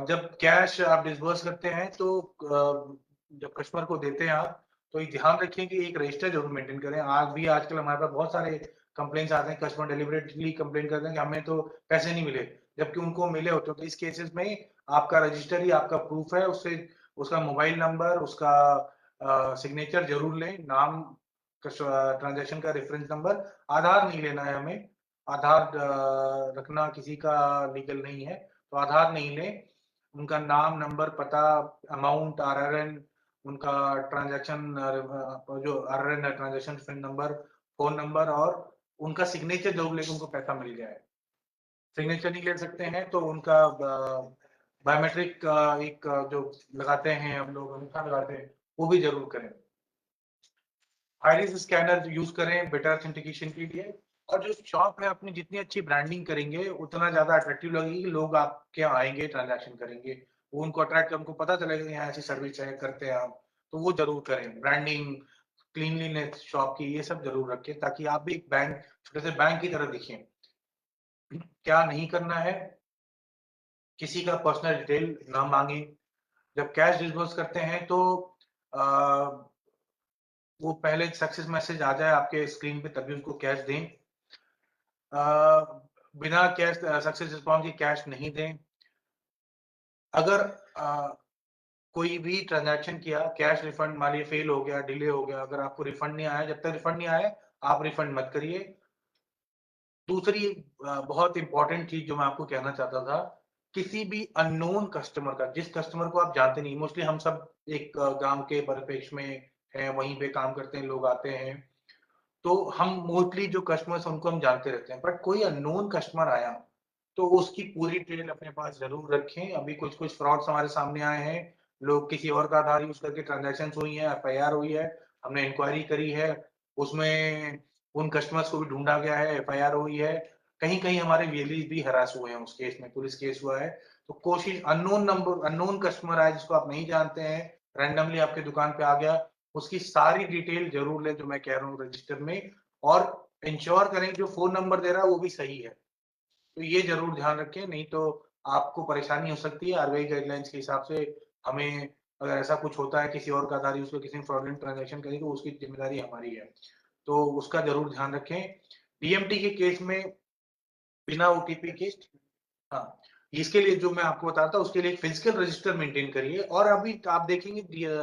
जब कैश आप डिसबर्स करते हैं तो जब कस्टमर को देते हैं आप, तो ध्यान रखें कि एक रजिस्टर जरूर मेंटेन करें। आजकल हमारे पास बहुत सारे कंप्लेंट्स आते हैं, कस्टमर डिलिबरेटली कंप्लेन करते हैं कि हमें तो पैसे नहीं मिले, जबकि उनको मिले होते हैं। तो इस केसेस में आपका रजिस्टर ही आपका प्रूफ है, उससे उसका मोबाइल नंबर, उसका सिग्नेचर जरूर लें, नाम, ट्रांजैक्शन का रेफरेंस नंबर। आधार नहीं लेना है हमें, आधार रखना किसी का लीगल नहीं है, तो आधार नहीं लें। उनका नाम, नंबर, पता, अमाउंट, RRN, उनका ट्रांजैक्शन जो RRN है, ट्रांजैक्शन नंबर, फोन नंबर और उनका सिग्नेचर जरूर लेके उनको पैसा मिल जाए। सिग्नेचर नहीं ले सकते हैं तो उनका बायोमेट्रिक एक जो लगाते हैं हम लोग, अंगूठा लगाते हैं, वो भी जरूर करें। आइरिस स्कैनर यूज करें बेटर ऑथेंटिकेशन के लिए। और जो शॉप है, अपनी जितनी अच्छी ब्रांडिंग करेंगे उतना ज्यादा अट्रैक्टिव लगेगी, लोग आपके यहाँ आएंगे, ट्रांजैक्शन करेंगे, वो उनको अट्रैक्ट, उनको पता चलेगा यहाँ ऐसी सर्विस है, करते हैं आप, तो वो जरूर करें। ब्रांडिंग, क्लीनलीनेस शॉप की, ये सब जरूर रखें ताकि आप भी एक बैंक, छोटे से बैंक की तरह दिखें। क्या नहीं करना है, किसी का पर्सनल डिटेल ना मांगे। जब कैश डिसबर्स करते हैं तो वो पहले सक्सेस मैसेज आ जाए आपके स्क्रीन पे, तभी उसको कैश दें। बिना कैश सक्सेस रिस्पॉन्स के कैश नहीं दें। अगर कोई भी ट्रांजैक्शन किया, कैश रिफंड मान लीजिए फेल हो गया, डिले हो गया, अगर आपको रिफंड नहीं आया, जब तक रिफंड नहीं आया आप रिफंड मत करिए। दूसरी बहुत इंपॉर्टेंट चीज जो मैं आपको कहना चाहता था, किसी भी अननोन कस्टमर का, जिस कस्टमर को आप जानते नहीं, मोस्टली हम सब एक गांव के परिप्रेक्ष्य में हैं, वहीं पे काम करते हैं, लोग आते हैं, तो हम मोस्टली जो कस्टमर्स उनको हम जानते रहते हैं, बट कोई अननोन कस्टमर आया तो उसकी पूरी डिटेल अपने पास जरूर रखें। अभी कुछ फ्रॉड्स हमारे सामने आए हैं लोग किसी और का आधार यूज करके ट्रांजैक्शन हुई है, FIR हुई है, हमने इंक्वायरी करी है, उसमें उन कस्टमर्स को भी ढूंढा गया है, FIR हुई है, कहीं कहीं हमारे VLEs भी हरास हुए हैं, उस केस में पुलिस केस हुआ है। तो कोशिश, अननोन कस्टमर आए जिसको आप नहीं जानते हैं, रैंडमली आपके दुकान पे आ गया, उसकी सारी डिटेल जरूर लें जो मैं कह रहा हूँ रजिस्टर में, और इंश्योर करें जो फोन नंबर दे रहा है वो भी सही है। तो ये जरूर ध्यान रखें, नहीं तो आपको परेशानी हो सकती है। RBI गाइडलाइंस के हिसाब से हमें अगर ऐसा कुछ होता है, किसी और का आधार यूज कर किसी फ्रॉडलेंट ट्रांजैक्शन करें तो उसकी जिम्मेदारी हमारी है, तो उसका जरूर ध्यान रखें। DMT के केस में बिना OTP के, हाँ, इसके लिए जो मैं आपको बता रहा था उसके लिए एक फिजिकल रजिस्टर मेंटेन करिए। और अभी आप देखेंगे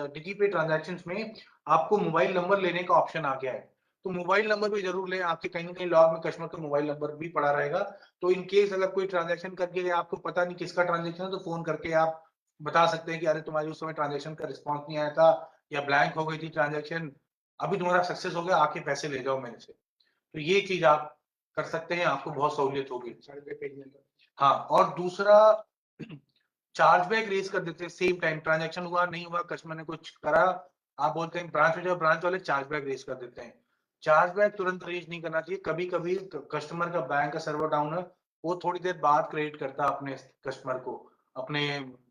डिजीपे ट्रांजैक्शंस में आपको मोबाइल नंबर लेने का ऑप्शन आ गया है, तो मोबाइल नंबर भी जरूर लें। आपके कहीं ना कहीं लॉग में कस्टमर का मोबाइल नंबर भी पड़ा रहेगा, तो इन केस अगर कोई ट्रांजैक्शन करके आपको पता नहीं किसका ट्रांजैक्शन है, तो फोन करके आप बता सकते हैं कि अरे तुम्हारी उस समय ट्रांजैक्शन का रिस्पॉन्स नहीं आया था, या ब्लैंक हो गई थी ट्रांजैक्शन, अभी तुम्हारा सक्सेस हो गया, आके पैसे ले जाओ मेरे से। तो ये चीज आप कर सकते हैं, आपको बहुत सहूलियत होगी। हाँ, और दूसरा, चार्जबैक रेज कर देते हैं सेम टाइम, ट्रांजैक्शन हुआ नहीं हुआ, कस्टमर ने कुछ करा, आप बोलते हैं ब्रांच में जाओ, ब्रांच वाले चार्जबैक रेज कर देते हैं। चार्जबैक तुरंत रेज नहीं करना चाहिए, कभी कभी कस्टमर का बैंक का सर्वर डाउन है, वो थोड़ी देर बाद क्रेडिट करता है अपने कस्टमर को, अपने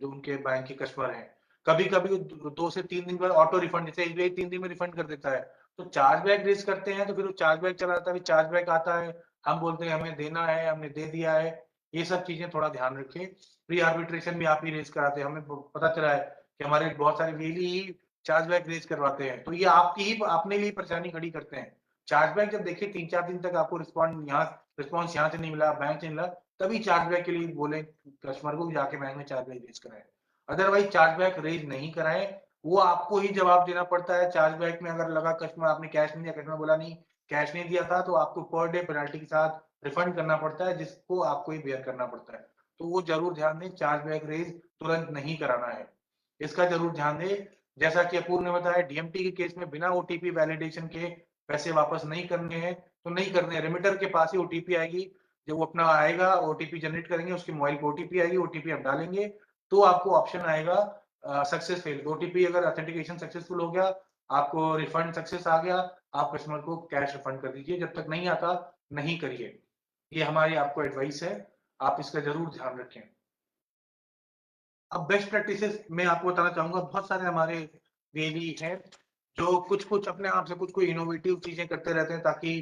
जो उनके बैंक के कस्टमर हैं। कभी कभी 2 से 3 दिन बाद ऑटो रिफंड, जैसे SBI 3 दिन में रिफंड कर देता है, तो चार्जबैक रेज करते हैं तो फिर वो चार्जबैक चला जाता है, चार्जबैक आता है, हम बोलते हैं हमें देना है, हमने दे दिया है। ये सब चीजें थोड़ा ध्यान रखें। प्री आर्बिट्रेशन भी आप ही रेज कराते हैं, हमें पता चला है कि हमारे बहुत सारे वेली ही चार्जबैक रेज करवाते हैं, तो ये आपकी ही अपने लिए परेशानी खड़ी करते हैं। चार्जबैक जब देखिए 3-4 दिन तक आपको रिस्पॉन्स यहाँ से नहीं मिला, बैंक से नहीं मिला, तभी चार्जबैक के लिए बोले कस्टमर को जाके बैंक में चार्जबैक रेज कराए, अदरवाइज चार्जबैक रेज नहीं कराए। वो आपको ही जवाब देना पड़ता है। चार्जबैक में अगर लगा कस्टमर आपने कैश नहीं दिया, कस्टमर बोला नहीं कैश नहीं दिया था, तो आपको पर डे पेनल्टी के साथ रिफंड करना पड़ता है, जिसको आपको ही बेयर करना पड़ता है। तो वो जरूर ध्यान दें, चार्जबैक रेज तुरंत नहीं कराना है, इसका जरूर ध्यान दें। जैसा कि अपूर्व ने बताया, DMT के केस में बिना OTP वैलिडेशन के पैसे वापस नहीं करने हैं, तो नहीं करने, रेमिटर के पास ही OTP आएगी, जब वो अपना आएगा OTP जनरेट करेंगे, उसके मोबाइल को OTP आएगी, OTP आप डालेंगे तो आपको ऑप्शन आएगा सक्सेस फेल। OTP अगर ऑथेंटिकेशन सक्सेसफुल हो गया, आपको रिफंड सक्सेस आ गया, आप कस्टमर को कैश रिफंड कर दीजिए, जब तक नहीं आता नहीं करिए। ये हमारी आपको एडवाइस है, आप इसका जरूर ध्यान रखें। अब बेस्ट प्रैक्टिसेस मैं आपको बताना चाहूंगा, बहुत सारे हमारे वेली हैं जो कुछ कुछ अपने आप से कुछ कोई इनोवेटिव चीजें करते रहते हैं ताकि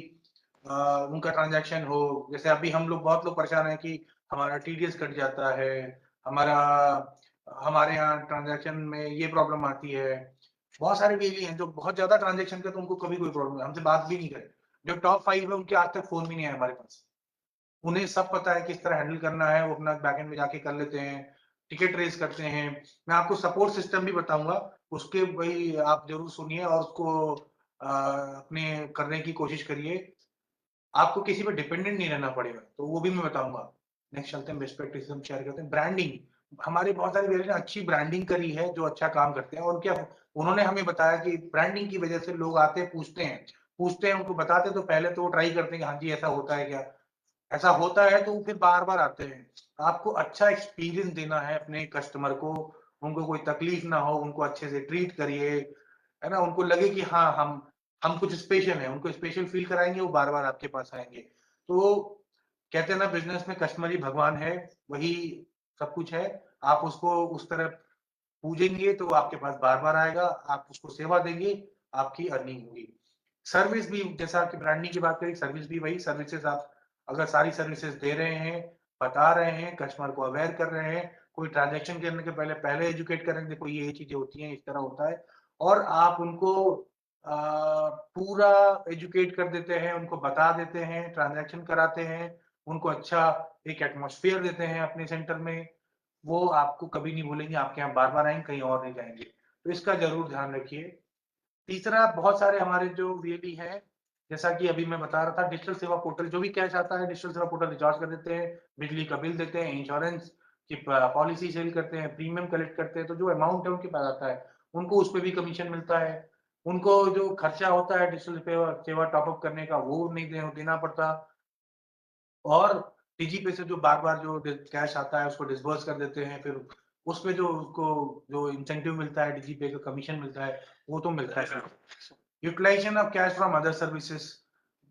उनका ट्रांजैक्शन हो। जैसे अभी हम लोग, बहुत लोग परेशान हैं कि हमारा TDS कट जाता है, हमारा हमारे यहाँ ट्रांजैक्शन में ये प्रॉब्लम आती है। बहुत सारे वेली हैं जो बहुत ज्यादा ट्रांजैक्शन करते हैं, उनको कभी कोई प्रॉब्लम नहीं, हमसे बात भी नहीं करे। जो टॉप 5 है उनके आज तक फोन भी नहीं आया हमारे पास, उन्हें सब पता है किस तरह हैंडल करना है, वो अपना बैकएंड में जाके कर लेते हैं, टिकट रेज करते हैं। मैं आपको सपोर्ट सिस्टम भी बताऊंगा, उसके भाई आप जरूर सुनिए और उसको अपने करने की कोशिश करिए, आपको किसी पे डिपेंडेंट नहीं रहना पड़ेगा, तो वो भी मैं बताऊंगा। नेक्स्ट चलते हैं, बेस्ट प्रैक्टिस हम शेयर करते हैं। ब्रांडिंग, हमारे बहुत सारे वेरिएंट ने अच्छी ब्रांडिंग करी है जो अच्छा काम करते हैं, और क्या उन्होंने हमें बताया कि ब्रांडिंग की वजह से लोग आते पूछते हैं, उनको बताते तो पहले तो वो ट्राई करते हैं कि हाँ जी ऐसा होता है क्या, ऐसा होता है, तो फिर बार बार आते हैं। आपको अच्छा एक्सपीरियंस देना है अपने कस्टमर को, उनको कोई तकलीफ ना हो, उनको अच्छे से ट्रीट करिए, है ना, उनको लगे कि हाँ हम कुछ स्पेशल है, उनको स्पेशल फील कराएंगे, वो बार बार आपके पास आएंगे। तो कहते हैं ना, बिजनेस में कस्टमर ही भगवान है, वही सब कुछ है। आप उसको उस तरह पूजेंगे तो आपके पास बार बार आएगा, आप उसको सेवा देंगे, आपकी अर्निंग होगी। सर्विस भी, जैसा कि ब्रांडिंग की बात करें, सर्विस भी वही सर्विसेज, आप अगर सारी सर्विसेज दे रहे हैं, बता रहे हैं, कस्टमर को अवेयर कर रहे हैं, कोई ट्रांजैक्शन करने के पहले एजुकेट करेंगे, देखो ये चीजें होती हैं, इस तरह होता है, और आप उनको पूरा एजुकेट कर देते हैं, उनको बता देते हैं, ट्रांजैक्शन कराते हैं, उनको अच्छा एक एटमॉस्फेयर देते हैं अपने सेंटर में, वो आपको कभी नहीं भूलेंगे, आपके यहाँ बार बार आएंगे, कहीं और नहीं जाएंगे। तो इसका जरूर ध्यान रखिए। तीसरा, बहुत सारे हमारे जो वीएलई है, जैसा कि अभी मैं बता रहा था, डिजिटल सेवा पोर्टल, जो भी कैश आता है डिजिटल सेवा पोर्टल रिचार्ज कर देते हैं, बिजली का बिल देते हैं, इंश्योरेंस की पॉलिसी सेल करते हैं, प्रीमियम कलेक्ट करते हैं, तो जो अमाउंट है उनके पास आता है, उनको उस पर भी कमीशन मिलता है। उनको जो खर्चा होता है डिजिटल सेवा टॉपअप करने का, वो नहीं देना पड़ता। और डीजीपे से जो बार बार जो कैश आता है उसको डिसबर्स कर देते हैं, फिर उसमें जो उसको जो इंसेंटिव मिलता है, डीजीपे का कमीशन मिलता है, वो तो मिलता है sir. Utilisation of cash from other services,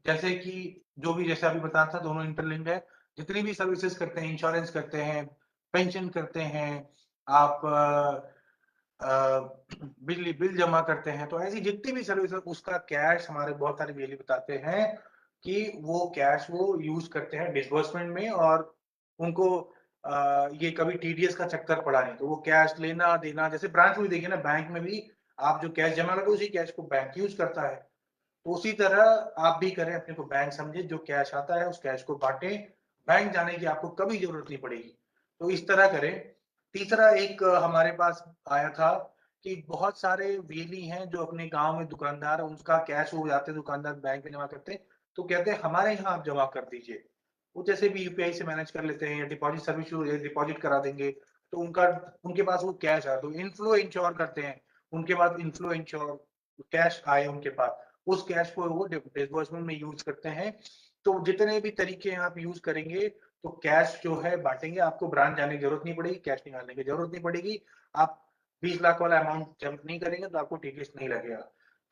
जैसे कि जो भी जैसे अभी बताया था, दोनों इंटरलिंक्ड है। जितनी भी सर्विसेज करते हैं, इंश्योरेंस करते हैं, पेंशन करते हैं, आप बिजली बिल जमा करते हैं, तो ऐसी जितनी भी सर्विस, उसका कैश हमारे बहुत सारे बिजली बताते हैं कि वो कैश वो यूज करते हैं डिसबर्समेंट में, और उनको ये कभी टीडीएस का चक्कर पड़ा नहीं। तो वो कैश लेना देना, जैसे ब्रांच में देखिए ना, बैंक में भी आप जो कैश जमा करते हो उसी कैश को बैंक यूज करता है। तो उसी तरह आप भी करें, अपने को बैंक समझे, जो कैश आता है उस कैश को बांटें, बैंक जाने की आपको कभी जरूरत नहीं पड़ेगी। तो इस तरह करें। तीसरा एक हमारे पास आया था कि बहुत सारे वेली हैं जो अपने गांव में दुकानदार है, उनका कैश हो जाते हैं, दुकानदार बैंक में जमा करते हैं, तो कहते हैं हमारे यहाँ आप जमा कर दीजिए। वो जैसे भी यूपीआई से मैनेज कर लेते हैं, या डिपॉजिट सर्विस डिपॉजिट करा देंगे, तो उनका उनके पास वो कैश है, तो इनफ्लो इंश्योर करते हैं, उनके पास इनफ्लो इंश्योर कैश आए उनके पास, उस कैश को वो डिसबर्समेंट में यूज करते हैं। तो जितने भी तरीके आप यूज करेंगे, तो कैश जो है बांटेंगे, आपको ब्रांच जाने की जरूरत नहीं पड़ेगी, कैश निकालने की जरूरत नहीं पड़ेगी। आप 20 लाख वाला अमाउंट जम्प नहीं करेंगे तो आपको टीडीएस नहीं लगेगा।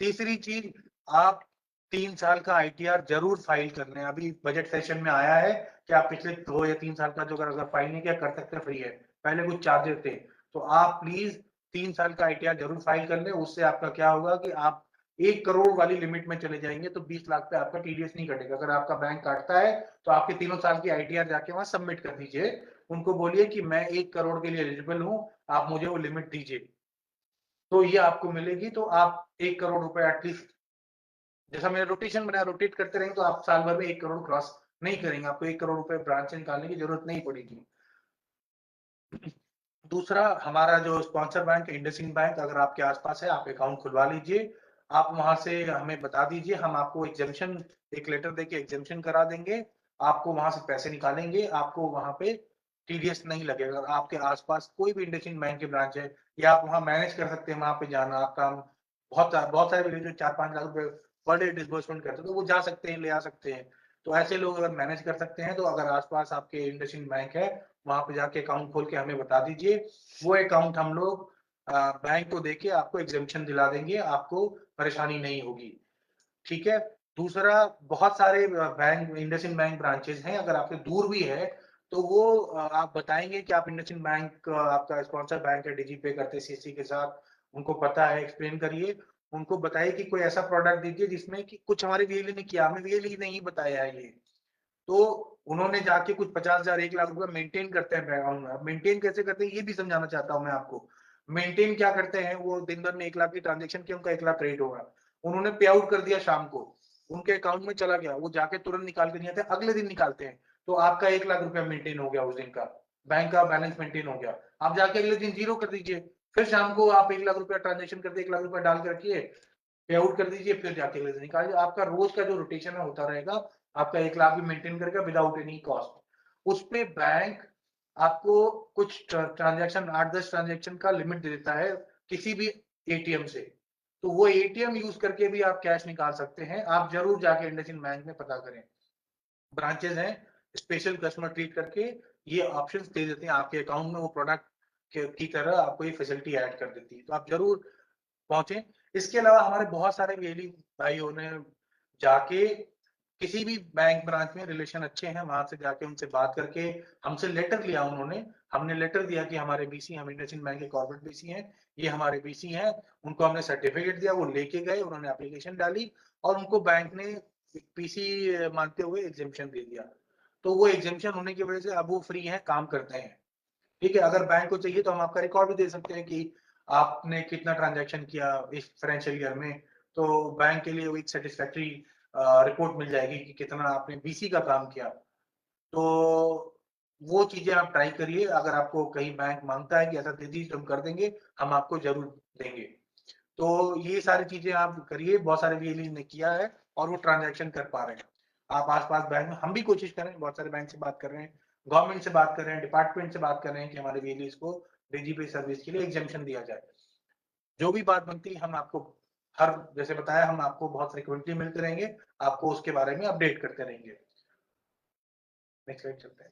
तीसरी चीज, आप 3 साल का आईटीआर जरूर फाइल कर लें। अभी बजट सेशन में आया है कि आप पिछले 2 या 3 साल का जो अगर फाइल नहीं किया कर सकते, फ्री है। पहले कुछ चार्जेस थे, तो आप प्लीज 3 साल का आईटीआर जरूर फाइल कर लें। उससे आपका क्या होगा कि आप 1 करोड़ वाली लिमिट में चले जाएंगे, तो 20 लाख पे आपका टीडीएस नहीं कटेगा। अगर आपका बैंक काटता है तो आपके 3 साल की आईटीआर जाके वहां सबमिट कर दीजिए, उनको बोलिए कि मैं 1 करोड़ के लिए एलिजिबल हूँ, आप मुझे वो लिमिट दीजिए, तो ये आपको मिलेगी। तो आप 1 करोड़ रुपए एटलीस्ट, जैसा मेरा रोटेशन बनाया, रोटेट करते रहेंगे तो आप साल भर में 1 करोड़ क्रॉस नहीं करेंगे, आपको 1 करोड़ रुपए ब्रांच से निकालने की जरूरत नहीं पड़ेगी। दूसरा, हमारा जो स्पॉन्सर बैंक है इंडसइंड बैंक, अगर आपके आसपास है आप अकाउंट खुलवा लीजिए। आप वहां से हमें बता दीजिए, हम आपको एग्जेम्पशन, एक लेटर देके एग्जेम्पशन करा देंगे, आपको वहां से पैसे निकालेंगे, आपको वहां पे टीडीएस नहीं लगेगा। अगर आपके आसपास कोई भी इंडसइंड बैंक की ब्रांच है, या आप वहां मैनेज कर सकते हैं, वहां पे जाना आपका, बहुत बहुत सारे विलेज 4-5 लाख रुपए पर डे डिसबर्समेंट करते हैं, तो वो जा सकते हैं, ले आ सकते हैं। तो ऐसे लोग अगर मैनेज कर सकते हैं, तो अगर आसपास आपके इंडसइंड बैंक है, वहां पे जाके अकाउंट खोल के हमें बता दीजिए, वो अकाउंट हम लोग बैंक को देके आपको एग्जेम्पशन दिला देंगे, आपको परेशानी नहीं होगी। ठीक है। दूसरा, बहुत सारे बैंक, इंडसइंड बैंक ब्रांचेस हैं, अगर आपके दूर भी है तो वो आप बताएंगे कि आप इंडसइंड बैंक आपका स्पॉन्सर बैंक है, डीजीपे करते सीसी के साथ, उनको पता है, एक्सप्लेन करिए, उनको बताइए कि कोई ऐसा प्रोडक्ट दीजिए जिसमें कि कुछ हमारे वीएलई ने किया, हमें वीएलई नहीं बताया है ये, तो उन्होंने जाके कुछ 50,000 1 लाख रुपए मेंटेन करते हैं बैकग्राउंड में। अब मेंटेन कैसे करते हैं ये भी समझाना चाहता हूं मैं आपको। मेंटेन क्या करते हैं, वो दिन भर में 1 लाख की ट्रांजेक्शन की, उनका 1 लाख क्रेडिट होगा, उन्होंने पे आउट कर दिया शाम को, उनके अकाउंट में चला गया, वो जाके तुरंत निकाल के नहीं आते, अगले दिन निकालते हैं, तो आपका 1 लाख रुपया मेंटेन हो गया उस दिन का, बैंक का बैलेंस मेंटेन हो गया। आप जाके अगले दिन जीरो कर दीजिए, फिर शाम को आप 1 लाख रुपया ट्रांजेक्शन करते 1 लाख रुपया डाल के रखिए, पे आउट कर दीजिए, फिर जाके अगले दिन निकालिए, आपका रोज का जो रोटेशन है होता रहेगा, आपका 1 लाख भी मेंटेन करेगा विदाउट एनी कॉस्ट। उस पे बैंक आपको कुछ ट्रांजैक्शन, 8-10 ट्रांजैक्शन का लिमिट दे देता है किसी भी एटीएम से, तो वो एटीएम यूज करके भी आप कैश निकाल सकते हैं। आप जरूर जाके इंडसइंड बैंक में पता करें, ब्रांचेस हैं स्पेशल कस्टमर ट्रीट करके ये ऑप्शंस दे देते हैं आपके अकाउंट में, वो प्रोडक्ट की तरह आपको ये फैसिलिटी ऐड कर देती है, तो आप जरूर पहुंचे। इसके अलावा हमारे बहुत सारे वेली भाइयों ने जाके किसी भी बैंक ब्रांच में रिलेशन अच्छे हैं, वहां से जाके उनसे बात करके हमसे लेटर लिया उन्होंने, हमने लेटर दिया कि हमारे बीसी, हम इंडसइंड बैंक के कॉर्पोरेट बीसी हैं, ये हमारे बीसी हैं, उनको हमने सर्टिफिकेट दिया, वो लेके गए, उन्होंने एप्लीकेशन डाली, और उनको बैंक ने पीसी मानते हुए एग्जेम्पशन दे दिया। तो वो एग्जेम्पशन होने की वजह से अब वो फ्री है, काम करते हैं। ठीक है, अगर बैंक को चाहिए तो हम आपका रिकॉर्ड भी दे सकते हैं कि आपने कितना ट्रांजैक्शन किया इस फाइनेंशियल ईयर में, तो बैंक के लिए वो एक सेटिस्फैक्ट्री रिपोर्ट मिल जाएगी कि कितना आपने बीसी का काम किया। तो वो चीजें आप ट्राई करिए, अगर आपको कहीं बैंक मांगता है कि ऐसा दे दीजिए तो हम कर देंगे, हम आपको जरूर देंगे। तो ये सारी चीजें आप करिए, बहुत सारे वीएलई ने किया है और वो ट्रांजैक्शन कर पा रहे हैं। आप आसपास बैंक में, हम भी कोशिश करें, बहुत सारे बैंक से बात कर रहे हैं, गवर्नमेंट से बात कर रहे हैं, डिपार्टमेंट से बात कर रहे हैं कि हमारे वीएलईज को डीजीपी सर्विस के लिए एग्जेम्पशन दिया जाए। जो भी बात बनती है हम आपको, हर, जैसे बताया, हम आपको बहुत फ्रिक्वेंटली मिलते रहेंगे, आपको उसके बारे में अपडेट करते रहेंगे। नेक्स्ट स्लाइड चलते हैं।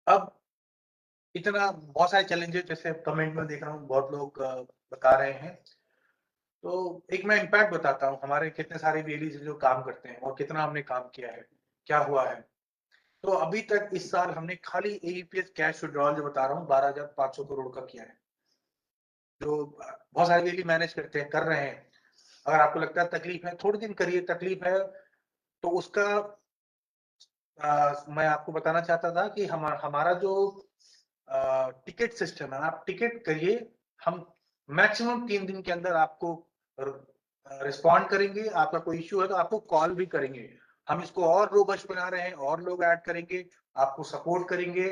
अब इतना बहुत सारे चैलेंजेस जैसे कमेंट में देख रहा हूँ बहुत लोग बता रहे हैं। तो एक मैं इम्पैक्ट बताता हूँ, हमारे कितने सारे वीएलईज जो काम करते हैं और कितना हमने काम किया है, क्या हुआ है। तो अभी तक इस साल हमने खाली एईपीएस कैश विड्रॉल जो बता रहा हूँ 12,500 करोड़ का किया है, जो बहुत सारे वीएलई मैनेज करते हैं, कर रहे हैं। अगर आपको लगता है तकलीफ है, थोड़े दिन करिए, तकलीफ है तो उसका मैं आपको बताना चाहता था कि हमारा जो टिकट सिस्टम है, आप टिकट करिए, हम मैक्सिमम 3 दिन के अंदर आपको रिस्पॉन्ड करेंगे। आपका कोई इश्यू है तो आपको कॉल भी करेंगे। हम इसको और रोबस्ट बना रहे हैं, और लोग ऐड करेंगे, आपको सपोर्ट करेंगे।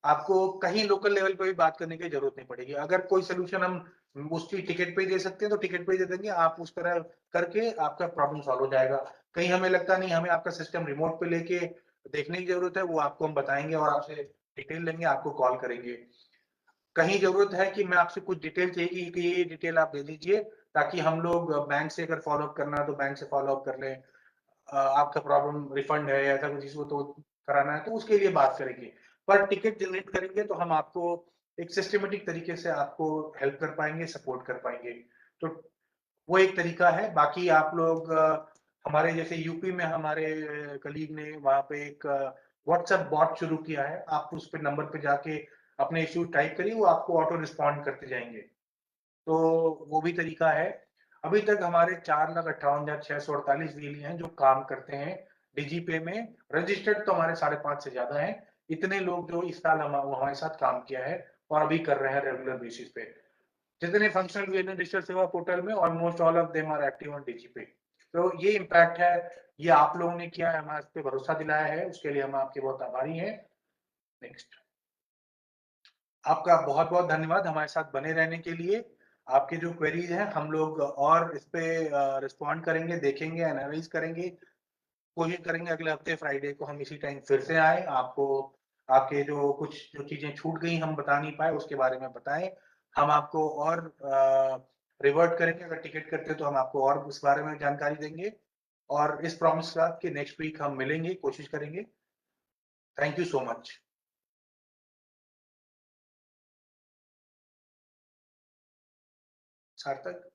आपको कहीं लोकल लेवल पे भी बात करने की जरूरत नहीं पड़ेगी। अगर कोई सोल्यूशन हम उसकी टिकट पे दे सकते हैं तो टिकट पे दे देंगे, आप उस तरह करके आपका प्रॉब्लम सॉल्व हो जाएगा। कहीं हमें लगता नहीं हमें आपका सिस्टम रिमोट पे लेके देखने की जरूरत है, वो आपको हम बताएंगे और आपसे डिटेल लेंगे, आपको कॉल करेंगे। कहीं जरूरत है कि मैं आपसे कुछ डिटेल चाहिए कि ये डिटेल आप दे दीजिए, ताकि हम लोग बैंक से अगर फॉलो अप करना है तो बैंक से फॉलो अप कर लें। आपका प्रॉब्लम रिफंड है या ऐसा कुछ इसको तो कराना है तो उसके लिए बात करेंगे। पर टिकट जनरेट करेंगे तो हम आपको एक सिस्टमेटिक तरीके से आपको हेल्प कर पाएंगे, सपोर्ट कर पाएंगे। तो वो एक तरीका है। बाकी आप लोग हमारे जैसे यूपी में हमारे कलीग ने वहां पे एक व्हाट्सएप बॉट शुरू किया है, आप उस पे नंबर पे जाके अपने इश्यू टाइप करिए, वो आपको ऑटो रिस्पॉन्ड करते जाएंगे। तो वो भी तरीका है। अभी तक हमारे 4,58,648 वीएलई हैं जो काम करते हैं डीजीपे में। रजिस्टर्ड तो हमारे 5.5 से ज्यादा है। इतने लोग जो इस साल हमारे साथ काम किया है और अभी कर रहे हैं रेगुलर बेसिस पे। जितने functional VLE digital Seva portal में almost all of them are active on DigiPay. तो ये इम्पैक्ट है, ये आप लोगों ने किया है, हमारे पे भरोसा दिलाया है, उसके लिए हम आपके बहुत आभारी हैं। नेक्स्ट, आपका बहुत बहुत धन्यवाद हमारे साथ बने रहने के लिए। आपके जो क्वेरीज हैं हम लोग और इस पे रिस्पॉन्ड करेंगे, देखेंगे, एनालाइज करेंगे। कोशिश करेंगे अगले हफ्ते फ्राइडे को हम इसी टाइम फिर से आए, आपको आपके जो चीजें छूट गई हम बता नहीं पाए उसके बारे में बताएं। हम आपको और रिवर्ट करेंगे, अगर टिकट करते तो हम आपको और उस बारे में जानकारी देंगे। और इस प्रॉमिस के साथ कि नेक्स्ट वीक हम मिलेंगे, कोशिश करेंगे। Thank you so much. सार्थक।